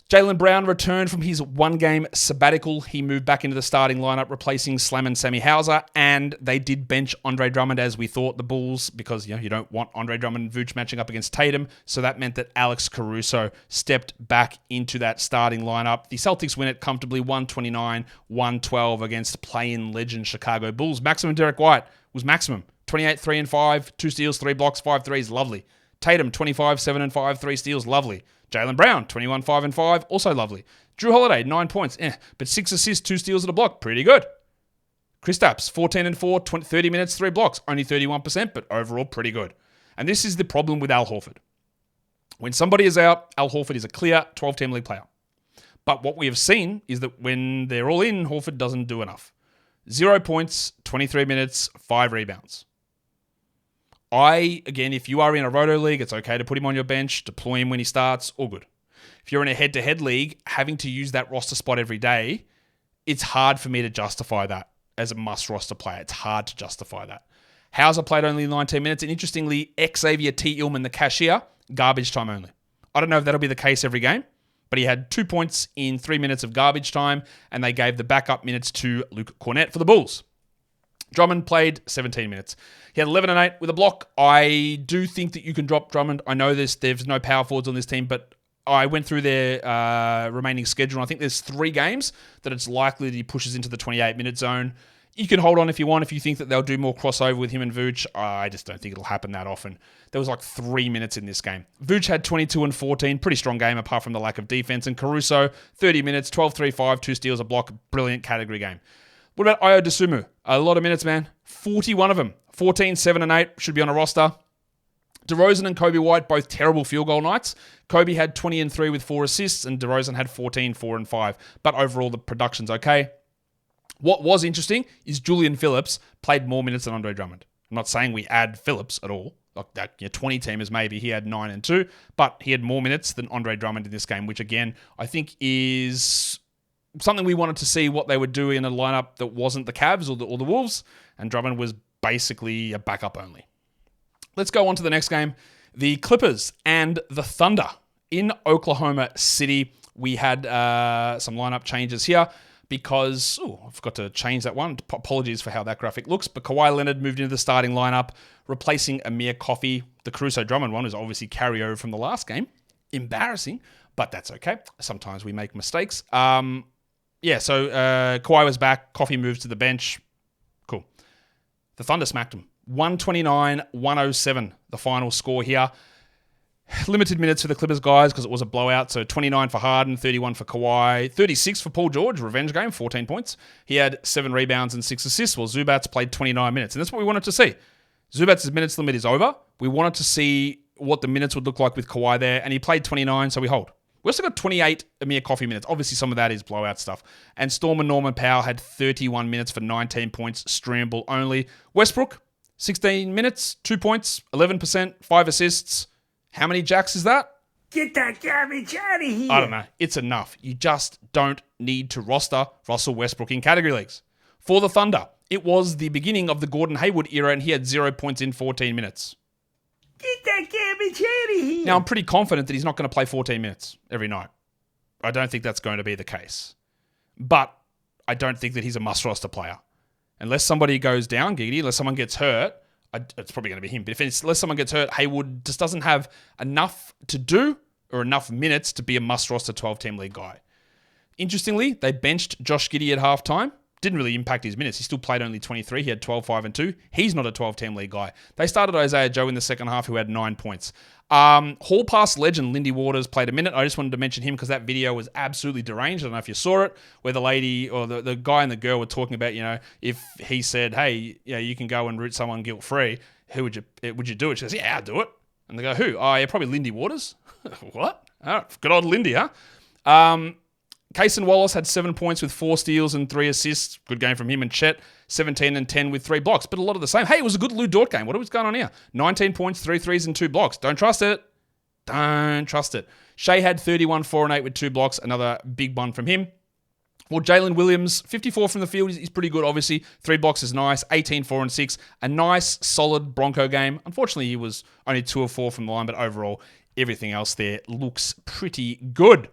Jaylen Brown returned from his 1-game sabbatical. He moved back into the starting lineup, replacing Slam and Sammy Hauser, and they did bench Andre Drummond, as we thought, the Bulls, because you don't want Andre Drummond and Vooch matching up against Tatum, so that meant that Alex Caruso stepped back into that starting lineup. The Celtics win it comfortably, 129-112 against play-in legend Chicago Bulls. Maximum Derek White was maximum, 28, 3 and 5, 2 steals, 3 blocks, 5 threes, lovely. Tatum, 25, 7 and 5, 3 steals, lovely. Jaylen Brown, 21, 5 and 5, also lovely. Drew Holiday, 9 points, but 6 assists, 2 steals and a block, pretty good. Kristaps, 14 and 4, 30 minutes, 3 blocks, only 31%, but overall pretty good. And this is the problem with Al Horford. When somebody is out, Al Horford is a clear 12-team league player. But what we have seen is that when they're all in, Horford doesn't do enough. 0 points, 23 minutes, 5 rebounds. Again, if you are in a roto league, it's okay to put him on your bench, deploy him when he starts, all good. If you're in a head-to-head league, having to use that roster spot every day, it's hard for me to justify that as a must-roster player. It's hard to justify that. Hauser played only 19 minutes, and interestingly, Xavier T. Illman, the cashier, garbage time only. I don't know if that'll be the case every game, but he had 2 points in 3 minutes of garbage time, and they gave the backup minutes to Luke Cornett for the Bulls. Drummond played 17 minutes. He had 11 and 8 with a block. I do think that you can drop Drummond. I know there's no power forwards on this team, but I went through their remaining schedule, and I think there's 3 games that it's likely that he pushes into the 28-minute zone. You can hold on if you want, if you think that they'll do more crossover with him and Vooch. I just don't think it'll happen that often. There was like 3 minutes in this game. Vooch had 22 and 14, pretty strong game apart from the lack of defense. And Caruso, 30 minutes, 12, 3, 5, 2 steals, a block, brilliant category game. What about Ayo Dosunmu? A lot of minutes, man. 41 of them. 14, 7, and 8 should be on a roster. DeRozan and Kobe White, both terrible field goal nights. Kobe had 20 and 3 with 4 assists, and DeRozan had 14, 4, and 5. But overall, the production's okay. What was interesting is Julian Phillips played more minutes than Andre Drummond. I'm not saying we add Phillips at all. Like that, 20 teamers maybe. He had 9 and 2, but he had more minutes than Andre Drummond in this game, which again, I think is something we wanted to see what they would do in a lineup that wasn't the Cavs or the Wolves, and Drummond was basically a backup only. Let's go on to the next game. The Clippers and the Thunder in Oklahoma City. We had some lineup changes here because, I forgot to change that one. Apologies for how that graphic looks. But Kawhi Leonard moved into the starting lineup, replacing Amir Coffey. The Caruso Drummond one is obviously carryover from the last game. Embarrassing, but that's okay. Sometimes we make mistakes. So Kawhi was back. Coffey moved to the bench. Cool. The Thunder smacked him. 129-107, the final score here. Limited minutes for the Clippers guys because it was a blowout. So 29 for Harden, 31 for Kawhi, 36 for Paul George, revenge game, 14 points. He had 7 rebounds and 6 assists, while Zubats played 29 minutes. And that's what we wanted to see. Zubats' minutes limit is over. We wanted to see what the minutes would look like with Kawhi there, and he played 29, so we hold. We also got 28 Amir Coffey minutes. Obviously, some of that is blowout stuff. And Storm and Norman Powell had 31 minutes for 19 points, streamable only. Westbrook, 16 minutes, 2 points, 11%, 5 assists. How many jacks is that? Get that garbage out of here. I don't know. It's enough. You just don't need to roster Russell Westbrook in category leagues. For the Thunder, it was the beginning of the Gordon Hayward era, and he had 0 points in 14 minutes. Get that garbage out of here. Now, I'm pretty confident that he's not going to play 14 minutes every night. I don't think that's going to be the case. But I don't think that he's a must-roster player. Unless somebody goes down, Giggity, unless someone gets hurt, it's probably going to be him. But unless someone gets hurt, Hayward just doesn't have enough to do or enough minutes to be a must-roster 12-team league guy. Interestingly, they benched Josh Giddey at halftime. Didn't really impact his minutes. He still played only 23. He had 12, 5, and 2. He's not a 12-team league guy. They started Isaiah Joe in the second half, who had 9 points. Hall Pass legend Lindy Waters played a minute. I just wanted to mention him because that video was absolutely deranged. I don't know if you saw it, where the lady or the guy and the girl were talking about, if he said, hey, you can go and root someone guilt-free, who would you do it? She says, yeah, I'll do it. And they go, who? Oh, yeah, probably Lindy Waters. What? Oh, good old Lindy, huh? Kaysen Wallace had 7 points with 4 steals and 3 assists. Good game from him. And Chet, 17 and 10 with 3 blocks. But a lot of the same. Hey, it was a good Lou Dort game. What was going on here? 19 points, 3 threes, and 2 blocks. Don't trust it. Don't trust it. Shea had 31, 4, and 8 with 2 blocks. Another big one from him. Well, Jalen Williams, 54 from the field. He's pretty good, obviously. 3 blocks is nice. 18, 4, and 6. A nice, solid Bronco game. Unfortunately, he was only 2 of 4 from the line. But overall, everything else there looks pretty good.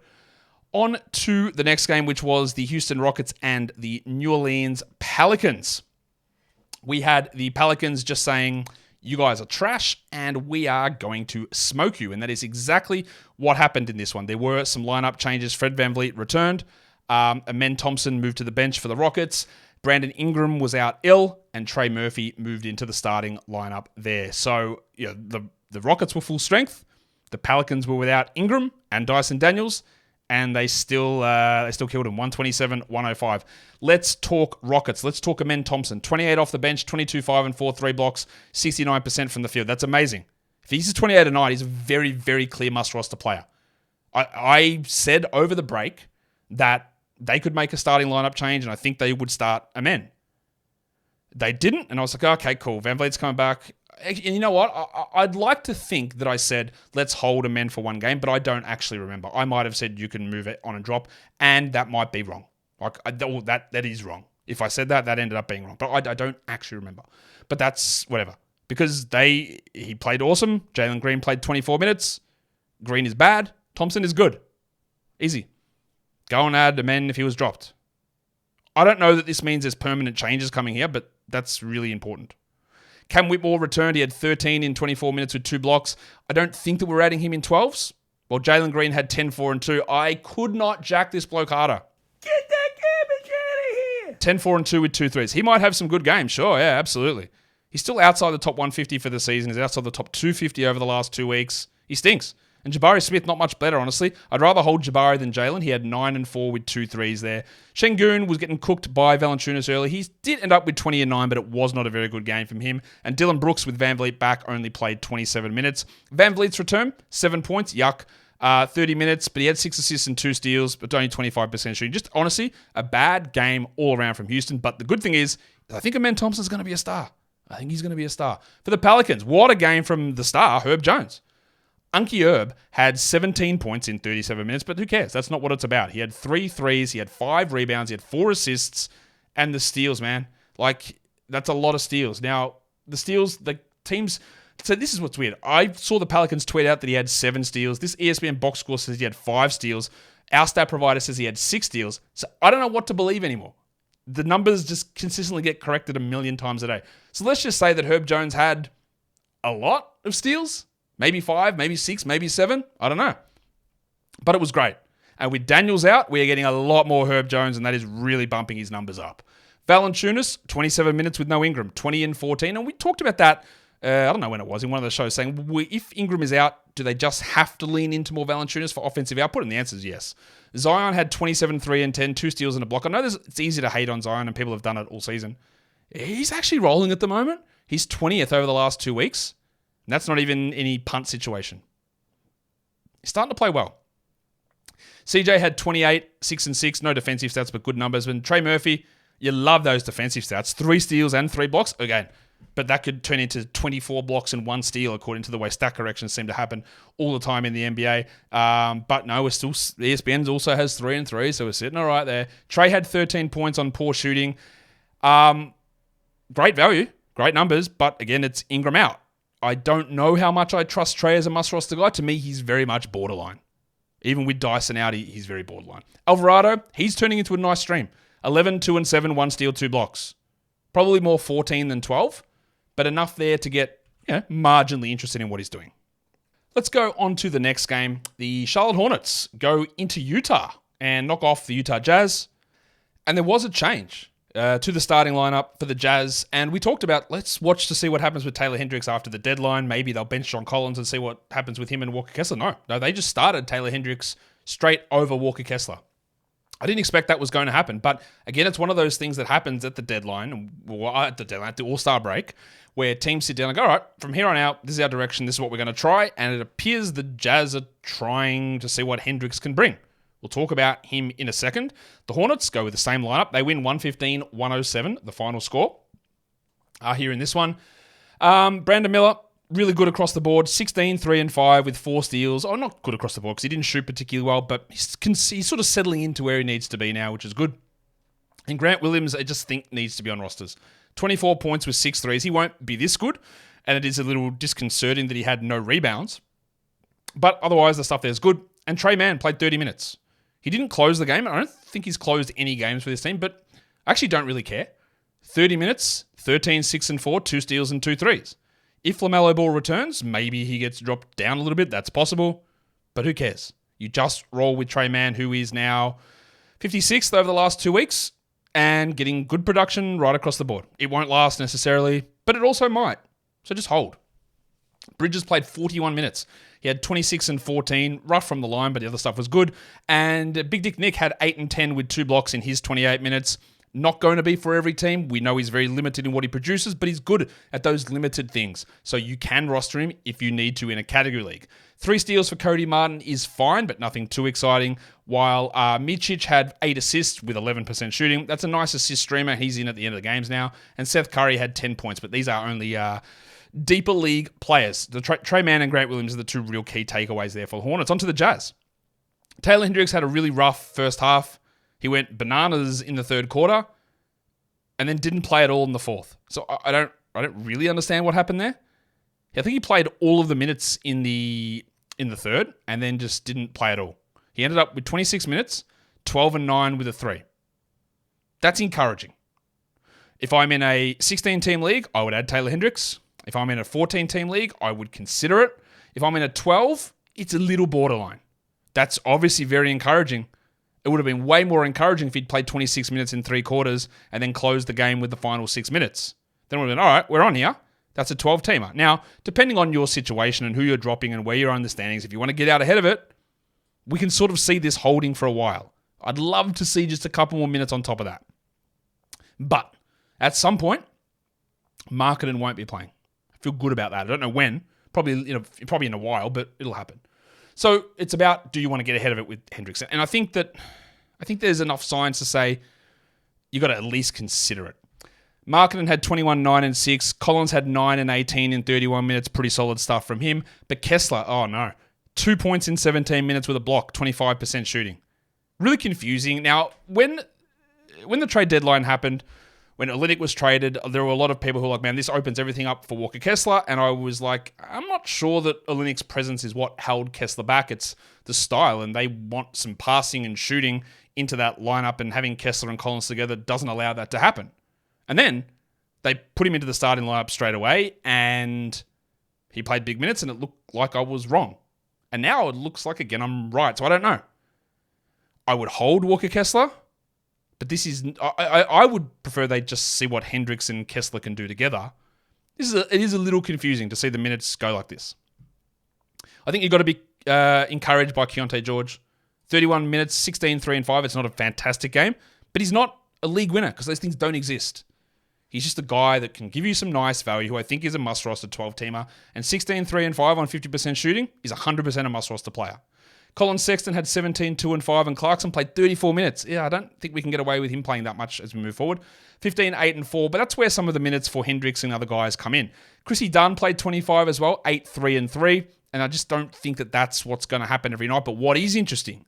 On to the next game, which was the Houston Rockets and the New Orleans Pelicans. We had the Pelicans just saying, you guys are trash and we are going to smoke you. And that is exactly what happened in this one. There were some lineup changes. Fred VanVleet returned. Amen Thompson moved to the bench for the Rockets. Brandon Ingram was out ill, and Trey Murphy moved into the starting lineup there. So the Rockets were full strength. The Pelicans were without Ingram and Dyson Daniels. And they still killed him, 127-105. Let's talk Rockets. Let's talk Amen Thompson. 28 off the bench, 22, 5, and 4, 3 blocks, 69% from the field. That's amazing. If he's 28 a night, he's a very, very clear must-roster player. I said over the break that they could make a starting lineup change, and I think they would start Amen. They didn't, and I was like, okay, cool. VanVleet's coming back. And you know what? I'd like to think that I said, let's hold Amen for one game, but I don't actually remember. I might have said you can move it on and drop, and that might be wrong. That is wrong. If I said that ended up being wrong. But I don't actually remember. But that's whatever. Because he played awesome. Jalen Green played 24 minutes. Green is bad. Thompson is good. Easy. Go and add Amen if he was dropped. I don't know that this means there's permanent changes coming here, but that's really important. Cam Whitmore returned. He had 13 in 24 minutes with 2 blocks. I don't think that we're adding him in 12s. Well, Jalen Green had 10, 4, and 2. I could not jack this bloke harder. Get that garbage out of here. 10, 4, and 2 with 2 threes. He might have some good games. Sure, yeah, absolutely. He's still outside the top 150 for the season. He's outside the top 250 over the last 2 weeks. He stinks. And Jabari Smith, not much better, honestly. I'd rather hold Jabari than Jalen. He had 9 and 4 with 2 threes there. Şengün was getting cooked by Valanciunas early. He did end up with 20 and 9, but it was not a very good game from him. And Dylan Brooks with Van Vliet back only played 27 minutes. Van Vliet's return, 7 points, yuck. 30 minutes, but he had 6 assists and 2 steals, but only 25% shooting. Just honestly, a bad game all around from Houston. But the good thing is, I think Amen Thompson's going to be a star. I think he's going to be a star. For the Pelicans, what a game from the star, Herb Jones. Unky Herb had 17 points in 37 minutes, but who cares? That's not what it's about. He had 3 threes, he had 5 rebounds, he had 4 assists, and the steals, man. Like, that's a lot of steals. Now, the steals, the teams... So this is what's weird. I saw the Pelicans tweet out that he had 7 steals. This ESPN box score says he had 5 steals. Our stat provider says he had 6 steals. So I don't know what to believe anymore. The numbers just consistently get corrected a million times a day. So let's just say that Herb Jones had a lot of steals. Maybe 5, maybe 6, maybe 7. I don't know. But it was great. And with Daniels out, we are getting a lot more Herb Jones, and that is really bumping his numbers up. Valanciunas, 27 minutes with no Ingram, 20 and 14. And we talked about that, I don't know when it was, in one of the shows, saying, if Ingram is out, do they just have to lean into more Valanciunas for offensive output? And the answer is yes. Zion had 27, 3 and 10, 2 steals and a block. I know it's easy to hate on Zion, and people have done it all season. He's actually rolling at the moment. He's 20th over the last 2 weeks. And that's not even any punt situation. He's starting to play well. CJ had 28, 6 and 6, no defensive stats, but good numbers. And Trey Murphy, you love those defensive stats. 3 steals and 3 blocks. Again, but that could turn into 24 blocks and 1 steal, according to the way stat corrections seem to happen all the time in the NBA. But no, we're still, ESPN also has 3 and 3, so we're sitting all right there. Trey had 13 points on poor shooting. Great value, great numbers, but again, it's Ingram out. I don't know how much I trust Trey as a must-roster guy. To me, he's very much borderline. Even with Dyson out, he's very borderline. Alvarado, he's turning into a nice stream. 11, 2 and 7, 1 steal, 2 blocks. Probably more 14 than 12, but enough there to get marginally interested in what he's doing. Let's go on to the next game. The Charlotte Hornets go into Utah and knock off the Utah Jazz. And there was a change to the starting lineup for the Jazz. And we talked about, let's watch to see what happens with Taylor Hendricks after the deadline. Maybe they'll bench John Collins and see what happens with him and Walker Kessler. No, they just started Taylor Hendricks straight over Walker Kessler. I didn't expect that was going to happen. But again, it's one of those things that happens at the deadline, or at the All-Star break, where teams sit down and go, all right, from here on out, this is our direction, this is what we're going to try. And it appears the Jazz are trying to see what Hendricks can bring. We'll talk about him in a second. The Hornets go with the same lineup. They win 115-107, the final score. Here in this one. Brandon Miller, really good across the board. 16, 3 and 5 with 4 steals. Oh, not good across the board because he didn't shoot particularly well, but he's sort of settling into where he needs to be now, which is good. And Grant Williams, I just think, needs to be on rosters. 24 points with 6 threes. He won't be this good, and it is a little disconcerting that he had no rebounds. But otherwise, the stuff there's good. And Trey Mann played 30 minutes. He didn't close the game. I don't think he's closed any games for this team, but I actually don't really care. 30 minutes, 13, 6 and 4, 2 steals and 2 threes. If LaMelo Ball returns, maybe he gets dropped down a little bit. That's possible, but who cares? You just roll with Trey Mann, who is now 56th over the last 2 weeks and getting good production right across the board. It won't last necessarily, but it also might. So just hold. Bridges played 41 minutes. He had 26 and 14, rough from the line, but the other stuff was good. And Big Dick Nick had 8 and 10 with 2 blocks in his 28 minutes. Not going to be for every team. We know he's very limited in what he produces, but he's good at those limited things. So you can roster him if you need to in a category league. 3 steals for Cody Martin is fine, but nothing too exciting. While Micic had 8 assists with 11% shooting. That's a nice assist streamer. He's in at the end of the games now. And Seth Curry had 10 points, but these are only deeper league players. The Trey Mann and Grant Williams are the 2 real key takeaways there for the Hornets. On to the Jazz. Taylor Hendricks had a really rough first half. He went bananas in the third quarter and then didn't play at all in the fourth. So I don't really understand what happened there. I think he played all of the minutes in the third and then just didn't play at all. He ended up with 26 minutes, 12 and 9 with a 3. That's encouraging. If I'm in a 16-team league, I would add Taylor Hendricks. If I'm in a 14-team league, I would consider it. If I'm in a 12, it's a little borderline. That's obviously very encouraging. It would have been way more encouraging if he'd played 26 minutes in 3 quarters and then closed the game with the final 6 minutes. Then it would have been, all right, we're on here. That's a 12-teamer. Now, depending on your situation and who you're dropping and where you're on the standings, if you want to get out ahead of it, we can sort of see this holding for a while. I'd love to see just a couple more minutes on top of that. But at some point, Markkanen won't be playing. I feel good about that. I don't know when. Probably in a while, but it'll happen. So it's about, do you want to get ahead of it with Hendricks? And I think there's enough signs to say you got to at least consider it. Markkanen had 21, 9, and 6. Collins had 9 and 18 in 31 minutes. Pretty solid stuff from him. But Kessler, oh no. 2 points in 17 minutes with a block, 25% shooting. Really confusing. Now, when the trade deadline happened, when Olynyk was traded, there were a lot of people who were like, man, this opens everything up for Walker Kessler. And I was like, I'm not sure that Olynyk's presence is what held Kessler back. It's the style, and they want some passing and shooting into that lineup, and having Kessler and Collins together doesn't allow that to happen. And then they put him into the starting lineup straight away, and he played big minutes, and it looked like I was wrong. And now it looks like, again, I'm right. So I don't know. I would hold Walker Kessler, but this is... I would prefer they just see what Hendricks and Kessler can do together. It is a little confusing to see the minutes go like this. I think you've got to be encouraged by Keontae George. 31 minutes, 16, 3, and 5. It's not a fantastic game, but he's not a league winner because those things don't exist. He's just a guy that can give you some nice value, who I think is a must-roster 12-teamer. And 16, 3, and 5 on 50% shooting is 100% a must-roster player. Colin Sexton had 17, 2, and 5, and Clarkson played 34 minutes. Yeah, I don't think we can get away with him playing that much as we move forward. 15, 8, and 4, but that's where some of the minutes for Hendricks and other guys come in. Chrissy Dunn played 25 as well, 8, 3, and 3, and I just don't think that that's what's going to happen every night. But what is interesting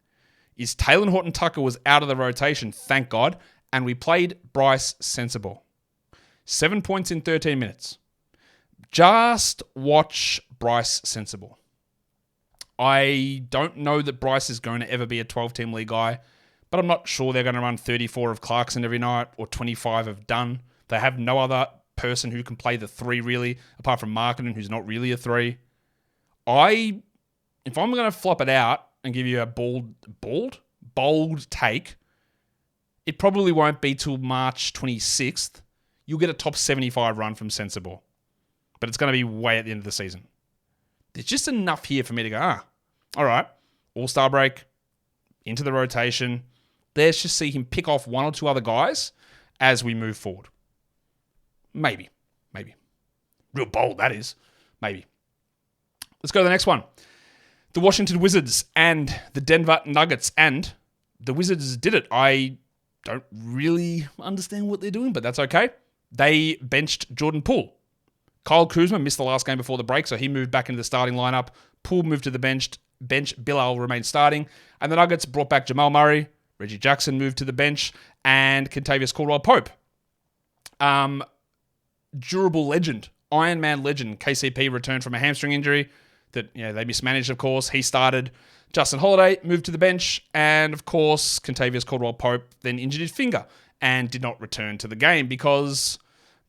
is Taylor Horton-Tucker was out of the rotation, thank God, and we played Bryce Sensabaugh. 7 points in 13 minutes. Just watch Bryce Sensabaugh. I don't know that Bryce is going to ever be a 12-team league guy, but I'm not sure they're going to run 34 of Clarkson every night or 25 of Dunn. They have no other person who can play the 3 really, apart from Markkanen, who's not really a 3. If I'm going to flop it out and give you a bold take, it probably won't be till March 26th. You'll get a top 75 run from Sensabaugh. But it's going to be way at the end of the season. There's just enough here for me to go, all right, All-Star break, into the rotation. Let's just see him pick off 1 or 2 other guys as we move forward. Maybe. Real bold, that is. Maybe. Let's go to the next one. The Washington Wizards and the Denver Nuggets. And the Wizards did it. I don't really understand what they're doing, but that's okay. They benched Jordan Poole. Kyle Kuzma missed the last game before the break, so he moved back into the starting lineup. Poole moved to the bench. Bilal remained starting. And the Nuggets brought back Jamal Murray. Reggie Jackson moved to the bench. And Kentavious Caldwell-Pope. Durable legend. Iron Man legend. KCP returned from a hamstring injury that they mismanaged, of course. He started. Justin Holiday moved to the bench. And, of course, Kentavious Caldwell-Pope then injured his finger and did not return to the game because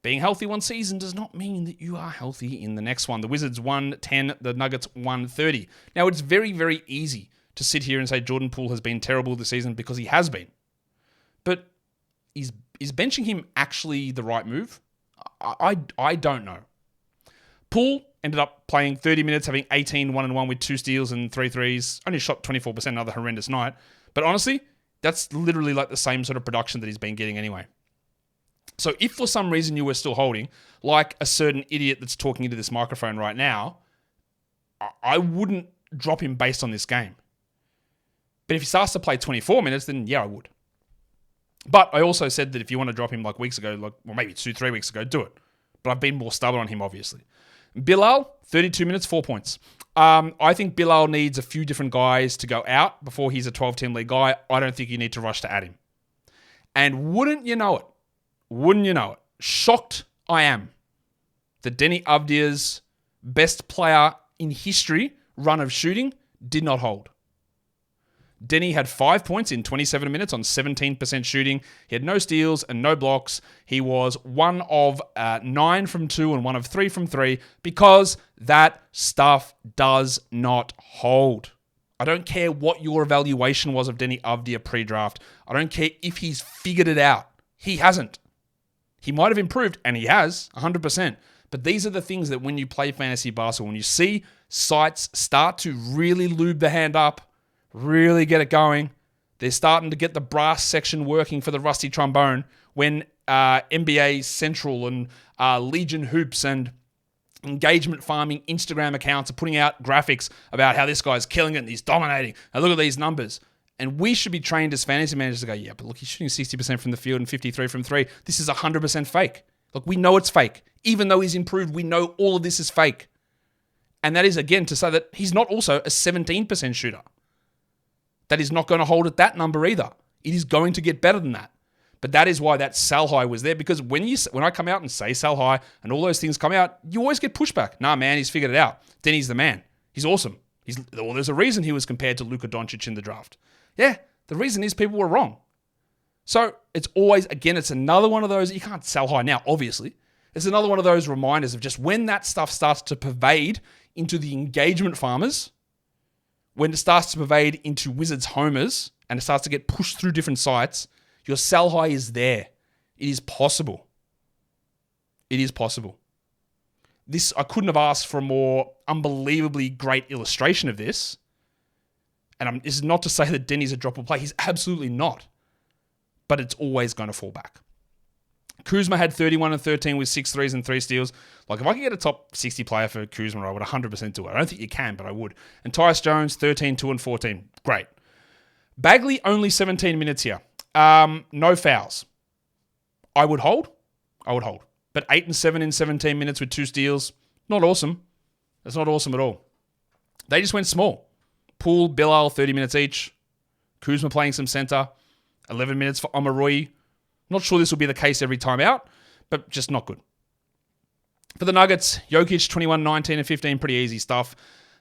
being healthy one season does not mean that you are healthy in the next one. The Wizards won 10, the Nuggets won 30. Now, it's very, very easy to sit here and say Jordan Poole has been terrible this season because he has been. But is benching him actually the right move? I don't know. Poole ended up playing 30 minutes, having 18, 1-1 with 2 steals and 3 threes. Only shot 24%, another horrendous night. But honestly, that's literally like the same sort of production that he's been getting anyway. So if for some reason you were still holding, like a certain idiot that's talking into this microphone right now, I wouldn't drop him based on this game. But if he starts to play 24 minutes, then yeah, I would. But I also said that if you want to drop him like weeks ago, or maybe 2-3 weeks ago, do it. But I've been more stubborn on him, obviously. Bilal, 32 minutes, 4 points. I think Bilal needs a few different guys to go out before he's a 12-team league guy. I don't think you need to rush to add him. And wouldn't you know it, shocked I am that Denny Avdia's best player in history run of shooting did not hold. Denny had 5 points in 27 minutes on 17% shooting. He had no steals and no blocks. He was 1 of 9 from 2 and 1 of 3 from 3 because that stuff does not hold. I don't care what your evaluation was of Denny Avdia pre-draft. I don't care if he's figured it out. He hasn't. He might have improved, and he has, 100%. But these are the things that when you play fantasy basketball, when you see sites start to really lube the hand up, really get it going, they're starting to get the brass section working for the rusty trombone, when NBA Central and Legion Hoops and engagement farming Instagram accounts are putting out graphics about how this guy's killing it and he's dominating. And look at these numbers. And we should be trained as fantasy managers to go, yeah, but look, he's shooting 60% from the field and 53 from three. This is 100% fake. Look, we know it's fake. Even though he's improved, we know all of this is fake. And that is, again, to say that he's not also a 17% shooter. That is not going to hold at that number either. It is going to get better than that. But that is why that sell high was there, because when I come out and say sell high and all those things come out, you always get pushback. Nah, man, he's figured it out. Then he's the man. He's awesome. There's a reason he was compared to Luka Doncic in the draft. Yeah, the reason is people were wrong. So it's always, again, it's another one of those, you can't sell high now, obviously. It's another one of those reminders of just when that stuff starts to pervade into the engagement farmers, when it starts to pervade into Wizards homers, and it starts to get pushed through different sites, your sell high is there. It is possible. It is possible. I couldn't have asked for a more unbelievably great illustration of this. And this is not to say that Denny's a droppable play. He's absolutely not. But it's always going to fall back. Kuzma had 31 and 13 with 6 threes and 3 steals. Like, if I could get a top 60 player for Kuzma, I would 100% do it. I don't think you can, but I would. And Tyus Jones, 13, 2 and 14. Great. Bagley, only 17 minutes here. No fouls. I would hold. But 8 and 7 in 17 minutes with 2 steals. Not awesome. That's not awesome at all. They just went small. Poole, Bilal, 30 minutes each. Kuzma playing some center. 11 minutes for Omarui. Not sure this will be the case every time out, but just not good. For the Nuggets, Jokic, 21, 19, and 15. Pretty easy stuff.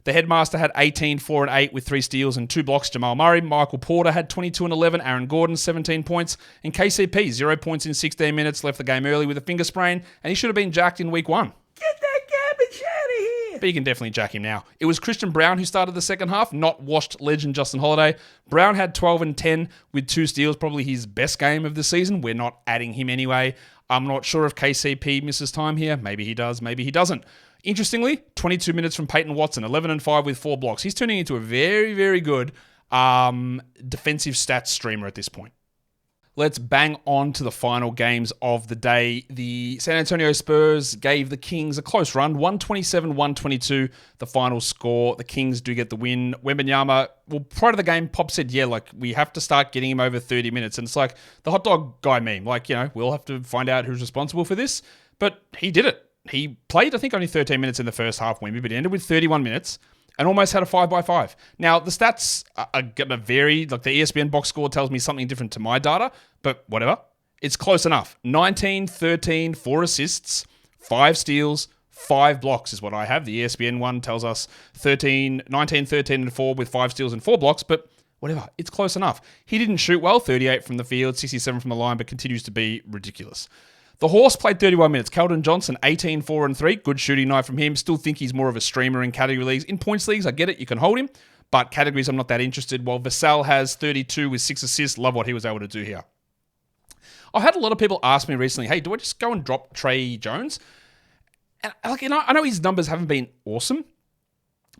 The headmaster had 18, 4 and 8 with 3 steals and 2 blocks. Jamal Murray. Michael Porter had 22 and 11. Aaron Gordon, 17 points. And KCP, 0 points in 16 minutes. Left the game early with a finger sprain, and he should have been jacked in week 1. Get that garbage out of here. But you can definitely jack him now. It was Christian Brown who started the second half, not washed legend Justin Holiday. Brown had 12 and 10 with 2 steals, probably his best game of the season. We're not adding him anyway. I'm not sure if KCP misses time here. Maybe he does, maybe he doesn't. Interestingly, 22 minutes from Peyton Watson, 11 and 5 with 4 blocks. He's turning into a very, very good defensive stats streamer at this point. Let's bang on to the final games of the day. The San Antonio Spurs gave the Kings a close run, 127-122, the final score. The Kings do get the win. Wembanyama, well, prior to the game, Pop said, yeah, like, we have to start getting him over 30 minutes. And it's like the hot dog guy meme. Like, we'll have to find out who's responsible for this. But he did it. He played, I think, only 13 minutes in the first half, Wemby, but he ended with 31 minutes. And almost had a 5x5. Now, the stats are going to vary. Like, the ESPN box score tells me something different to my data, but whatever. It's close enough. 19, 13, 4 assists, 5 steals, 5 blocks is what I have. The ESPN one tells us 19, 13, and 4 with 5 steals and 4 blocks, but whatever. It's close enough. He didn't shoot well, 38 from the field, 67 from the line, but continues to be ridiculous. The Horse played 31 minutes. Keldon Johnson, 18, 4 and 3. Good shooting night from him. Still think he's more of a streamer in category leagues. In points leagues, I get it. You can hold him. But categories, I'm not that interested. While Vassell has 32 with 6 assists. Love what he was able to do here. I've had a lot of people ask me recently, hey, do I just go and drop Trey Jones? And I know his numbers haven't been awesome.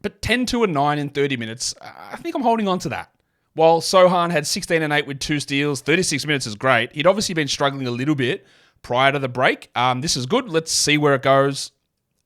But 10, 2 and 9 in 30 minutes, I think I'm holding on to that. While Sohan had 16 and 8 with 2 steals. 36 minutes is great. He'd obviously been struggling a little bit prior to the break. This is good. Let's see where it goes.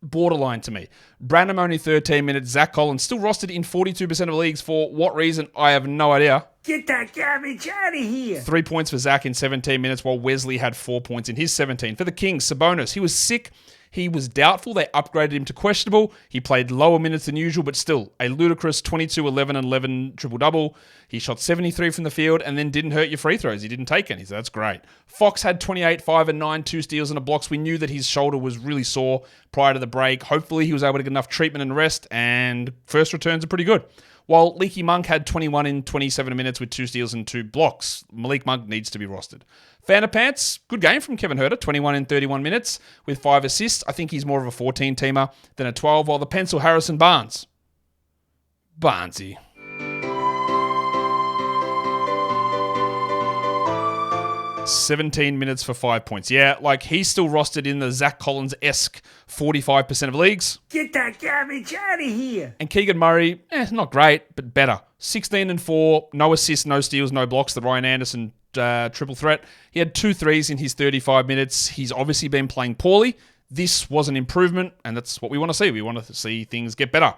Borderline to me. Branham only 13 minutes. Zach Collins still rostered in 42% of leagues. For what reason? I have no idea. Get that garbage out of here. 3 points for Zach in 17 minutes, while Wesley had 4 points in his 17. For the Kings, Sabonis, he was sick. He was doubtful. They upgraded him to questionable. He played lower minutes than usual, but still a ludicrous 22, 11, and 11 triple-double. He shot 73 from the field and then didn't hurt your free throws. He didn't take any, so that's great. Fox had 28, 5 and 9, 2 steals and a blocks. We knew that his shoulder was really sore prior to the break. Hopefully he was able to get enough treatment and rest, and first returns are pretty good. While Leaky Monk had 21 in 27 minutes with 2 steals and 2 blocks. Malik Monk needs to be rostered. Fanta Pants, good game from Kevin Huerter, 21 in 31 minutes with 5 assists. I think he's more of a 14-teamer than a 12, while the pencil Harrison Barnes. 17 minutes for 5 points. Yeah, like he's still rostered in the Zach Collins-esque 45% of leagues. Get that garbage out of here. And Keegan Murray, not great, but better. 16 and 4, no assists, no steals, no blocks. The Ryan Anderson triple threat. He had 2 threes in his 35 minutes. He's obviously been playing poorly. This was an improvement, and that's what we want to see. We want to see things get better.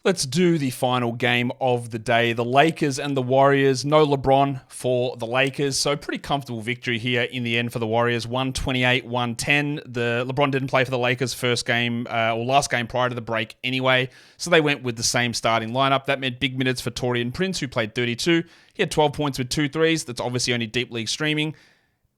Let's do the final game of the day. The Lakers and the Warriors. No LeBron for the Lakers. So pretty comfortable victory here in the end for the Warriors. 128-110. The LeBron didn't play for the Lakers first game or last game prior to the break anyway. So they went with the same starting lineup. That meant big minutes for Taurean Prince, who played 32. He had 12 points with 2 threes. That's obviously only deep league streaming.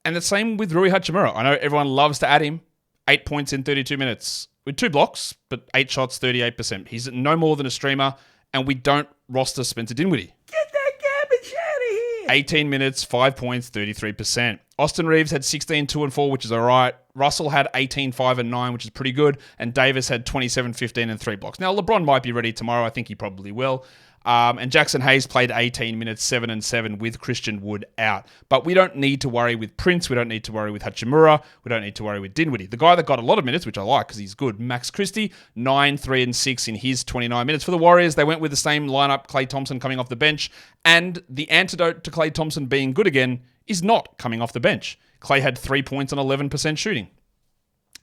And the same with Rui Hachimura. I know everyone loves to add him. 8 points in 32 minutes. With 2 blocks, but 8 shots, 38%. He's no more than a streamer, and we don't roster Spencer Dinwiddie. Get that garbage out of here. 18 minutes, 5 points, 33%. Austin Reeves had 16, 2 and 4, which is all right. Russell had 18, 5 and 9, which is pretty good. And Davis had 27, 15 and 3 blocks. Now, LeBron might be ready tomorrow. I think he probably will. And Jackson Hayes played 18 minutes, 7 and 7 with Christian Wood out. But we don't need to worry with Prince. We don't need to worry with Hachimura. We don't need to worry with Dinwiddie. The guy that got a lot of minutes, which I like because he's good, Max Christie, 9, 3 and 6 in his 29 minutes. For the Warriors, they went with the same lineup, Klay Thompson coming off the bench. And the antidote to Klay Thompson being good again is not coming off the bench. Klay had 3 points on 11% shooting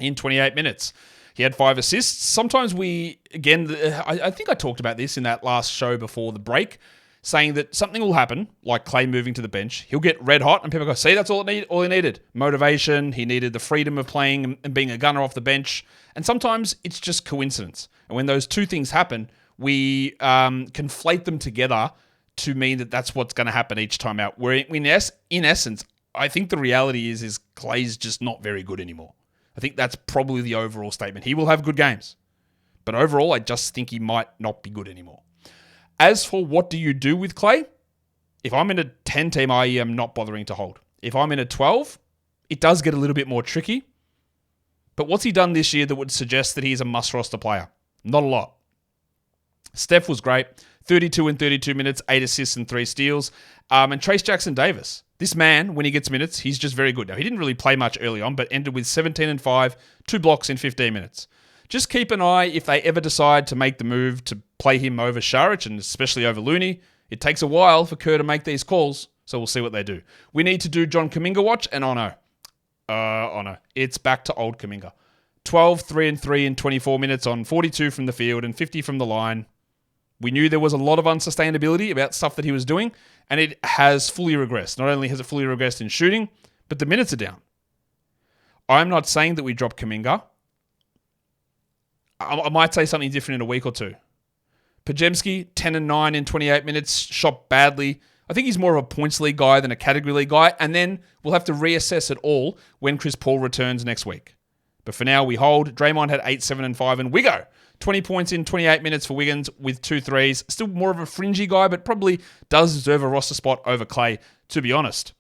in 28 minutes. He had 5 assists. Sometimes I think I talked about this in that last show before the break, saying that something will happen, like Klay moving to the bench. He'll get red hot, and people go, see, that's all he needed. Motivation. He needed the freedom of playing and being a gunner off the bench. And sometimes it's just coincidence. And when those two things happen, we conflate them together to mean that that's what's going to happen each time out. Where in essence, I think the reality is Klay's just not very good anymore. I think that's probably the overall statement. He will have good games. But overall, I just think he might not be good anymore. As for what do you do with Klay? If I'm in a 10 team, I am not bothering to hold. If I'm in a 12, it does get a little bit more tricky. But what's he done this year that would suggest that he's a must-roster player? Not a lot. Steph was great. 32 in 32 minutes, 8 assists and 3 steals. And Trace Jackson-Davis. This man, when he gets minutes, he's just very good. Now, he didn't really play much early on, but ended with 17 and 5, 2 blocks in 15 minutes. Just keep an eye if they ever decide to make the move to play him over Šarić and especially over Looney. It takes a while for Kerr to make these calls, so we'll see what they do. We need to do John Kuminga watch, and oh no, it's back to old Kuminga. 12, 3 and 3 in 24 minutes on 42 from the field and 50 from the line. We knew there was a lot of unsustainability about stuff that he was doing, and it has fully regressed. Not only has it fully regressed in shooting, but the minutes are down. I'm not saying that we drop Kuminga. I might say something different in a week or two. Podziemski, 10 and 9 in 28 minutes, shot badly. I think he's more of a points league guy than a category league guy, and then we'll have to reassess it all when Chris Paul returns next week. But for now, we hold. Draymond had 8, 7 and 5, and Wiggo, 20 points in 28 minutes for Wiggins with 2 threes. Still more of a fringy guy, but probably does deserve a roster spot over Klay, to be honest.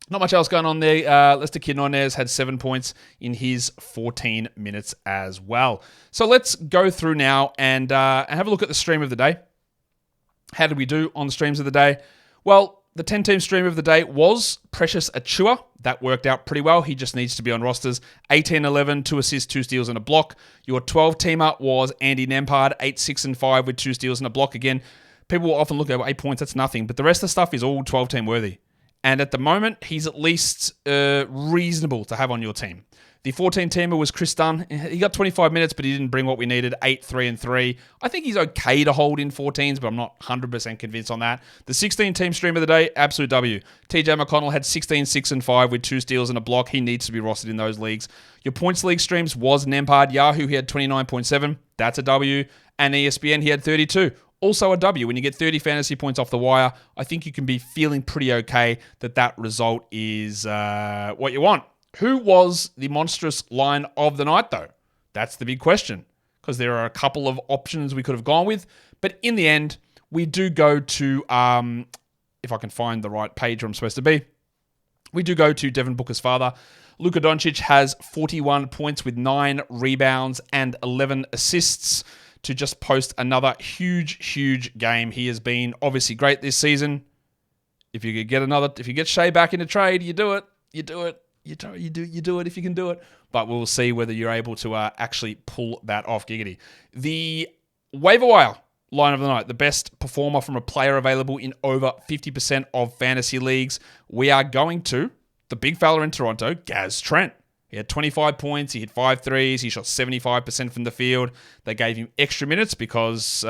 Not much else going on there. Lester Quinones had 7 points in his 14 minutes as well. So let's go through now and have a look at the stream of the day. How did we do on the streams of the day? Well, the 10-team stream of the day was Precious Achiuwa. That worked out pretty well. He just needs to be on rosters. 18-11, 2 assists, 2 steals, and a block. Your 12-teamer was Andy Nembhard, 8, 6, and 5 with 2 steals and a block. Again, people will often look at 8 points, that's nothing. But the rest of the stuff is all 12-team worthy. And at the moment, he's at least reasonable to have on your team. The 14-teamer was Chris Dunn. He got 25 minutes, but he didn't bring what we needed, 8, 3, and 3. I think he's okay to hold in 14s, but I'm not 100% convinced on that. The 16-team stream of the day, absolute W. TJ McConnell had 16, 6, and 5 with 2 steals and a block. He needs to be rostered in those leagues. Your points league streams was Nembhard. Yahoo, he had 29.7. That's a W. And ESPN, he had 32. Also a W. When you get 30 fantasy points off the wire, I think you can be feeling pretty okay that result is what you want. Who was the monstrous line of the night, though? That's the big question, because there are a couple of options we could have gone with. But in the end, we do go to, if I can find the right page where I'm supposed to be, we do go to Devin Booker's father. Luka Doncic has 41 points with 9 rebounds and 11 assists to just post another huge game. He has been obviously great this season. If you could if you get Shea back in a trade, you do it. You do it. You do it if you can do it. But we'll see whether you're able to actually pull that off, giggity. The waiver wire line of the night, the best performer from a player available in over 50% of fantasy leagues. We are going to the big fella in Toronto, Gaz Trent. He had 25 points. He hit 5 threes. He shot 75% from the field. They gave him extra minutes because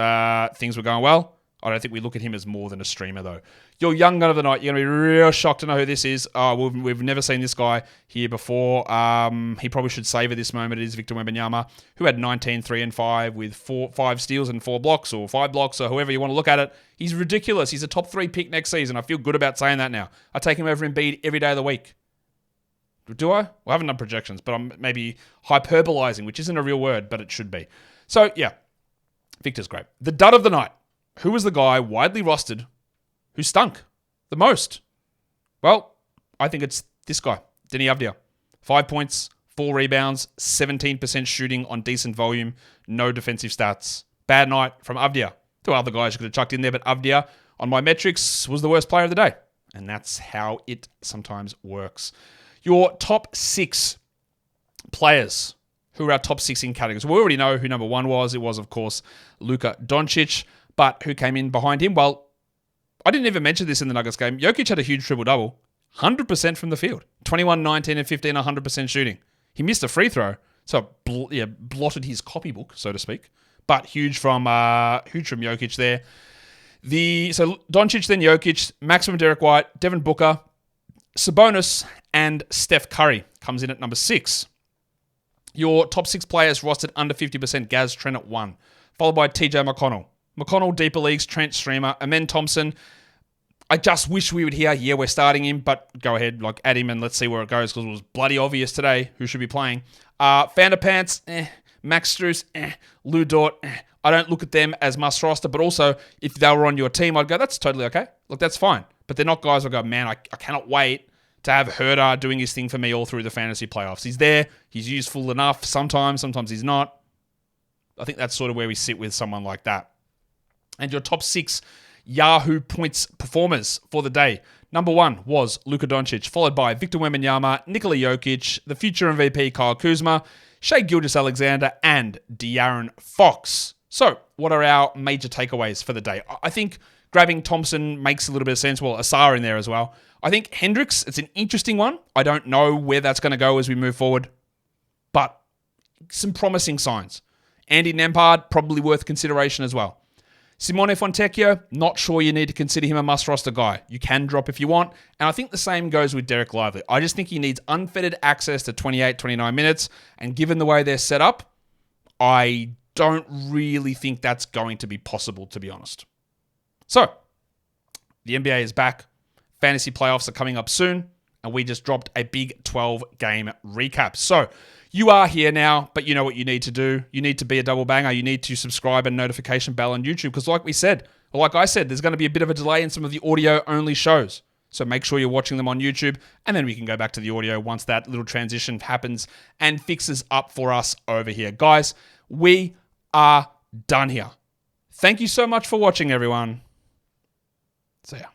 things were going well. I don't think we look at him as more than a streamer, though. Your young gun of the night, you're going to be real shocked to know who this is. We've never seen this guy here before. He probably should savor this moment. It is Victor Wembanyama, who had 19, 3, and 5 with 5 steals and 4 blocks, or 5 blocks, or however you want to look at it. He's ridiculous. He's a top 3 pick next season. I feel good about saying that now. I take him over Embiid every day of the week. Do I? Well, I haven't done projections, but I'm maybe hyperbolizing, which isn't a real word, but it should be. So, yeah, Victor's great. The dud of the night. Who was the guy widely rostered who stunk the most? Well, I think it's this guy, Denny Avdia. 5 points, 4 rebounds, 17% shooting on decent volume, no defensive stats. Bad night from Avdia. 2 other guys you could have chucked in there, but Avdia, on my metrics, was the worst player of the day. And that's how it sometimes works. Your top 6 players who are our top 6 in categories. We already know who number 1 was. It was, of course, Luka Doncic. But who came in behind him? Well, I didn't even mention this in the Nuggets game. Jokic had a huge triple-double. 100% from the field. 21, 19, and 15, 100% shooting. He missed a free throw, so blotted his copybook, so to speak. But huge from Jokic there. So Doncic, then Jokic, maximum Derek White, Devin Booker, Sabonis, and Steph Curry comes in at number 6. Your top 6 players rostered under 50%, Gaz Trent at 1, followed by TJ McConnell. McConnell, deeper leagues, Trent, streamer. Amen Thompson. I just wish we would hear, yeah, we're starting him, but go ahead, add him and let's see where it goes, because it was bloody obvious today who should be playing. Vanderpants, Max Strus, Lou Dort. I don't look at them as must roster, but also if they were on your team, I'd go, that's totally okay. Look, that's fine. But they're not guys I go, man, I cannot wait to have Herder doing his thing for me all through the fantasy playoffs. He's there. He's useful enough sometimes he's not. I think that's sort of where we sit with someone like that. And your top 6 Yahoo points performers for the day. Number 1 was Luka Doncic, followed by Victor Wembanyama, Nikola Jokic, the future MVP Kyle Kuzma, Shai Gilgeous-Alexander, and De'Aaron Fox. So, what are our major takeaways for the day? I think grabbing Thompson makes a little bit of sense. Well, Asar in there as well. I think Hendricks, it's an interesting one. I don't know where that's going to go as we move forward, but some promising signs. Andy Nembhard, probably worth consideration as well. Simone Fontecchio, not sure you need to consider him a must-roster guy. You can drop if you want. And I think the same goes with Derek Lively. I just think he needs unfettered access to 28, 29 minutes. And given the way they're set up, I don't really think that's going to be possible, to be honest. So, the NBA is back. Fantasy playoffs are coming up soon. And we just dropped a big 12-game recap. So, you are here now, but you know what you need to do. You need to be a double banger. You need to subscribe and notification bell on YouTube because like I said, there's going to be a bit of a delay in some of the audio-only shows. So make sure you're watching them on YouTube, and then we can go back to the audio once that little transition happens and fixes up for us over here. Guys, we are done here. Thank you so much for watching, everyone. See ya.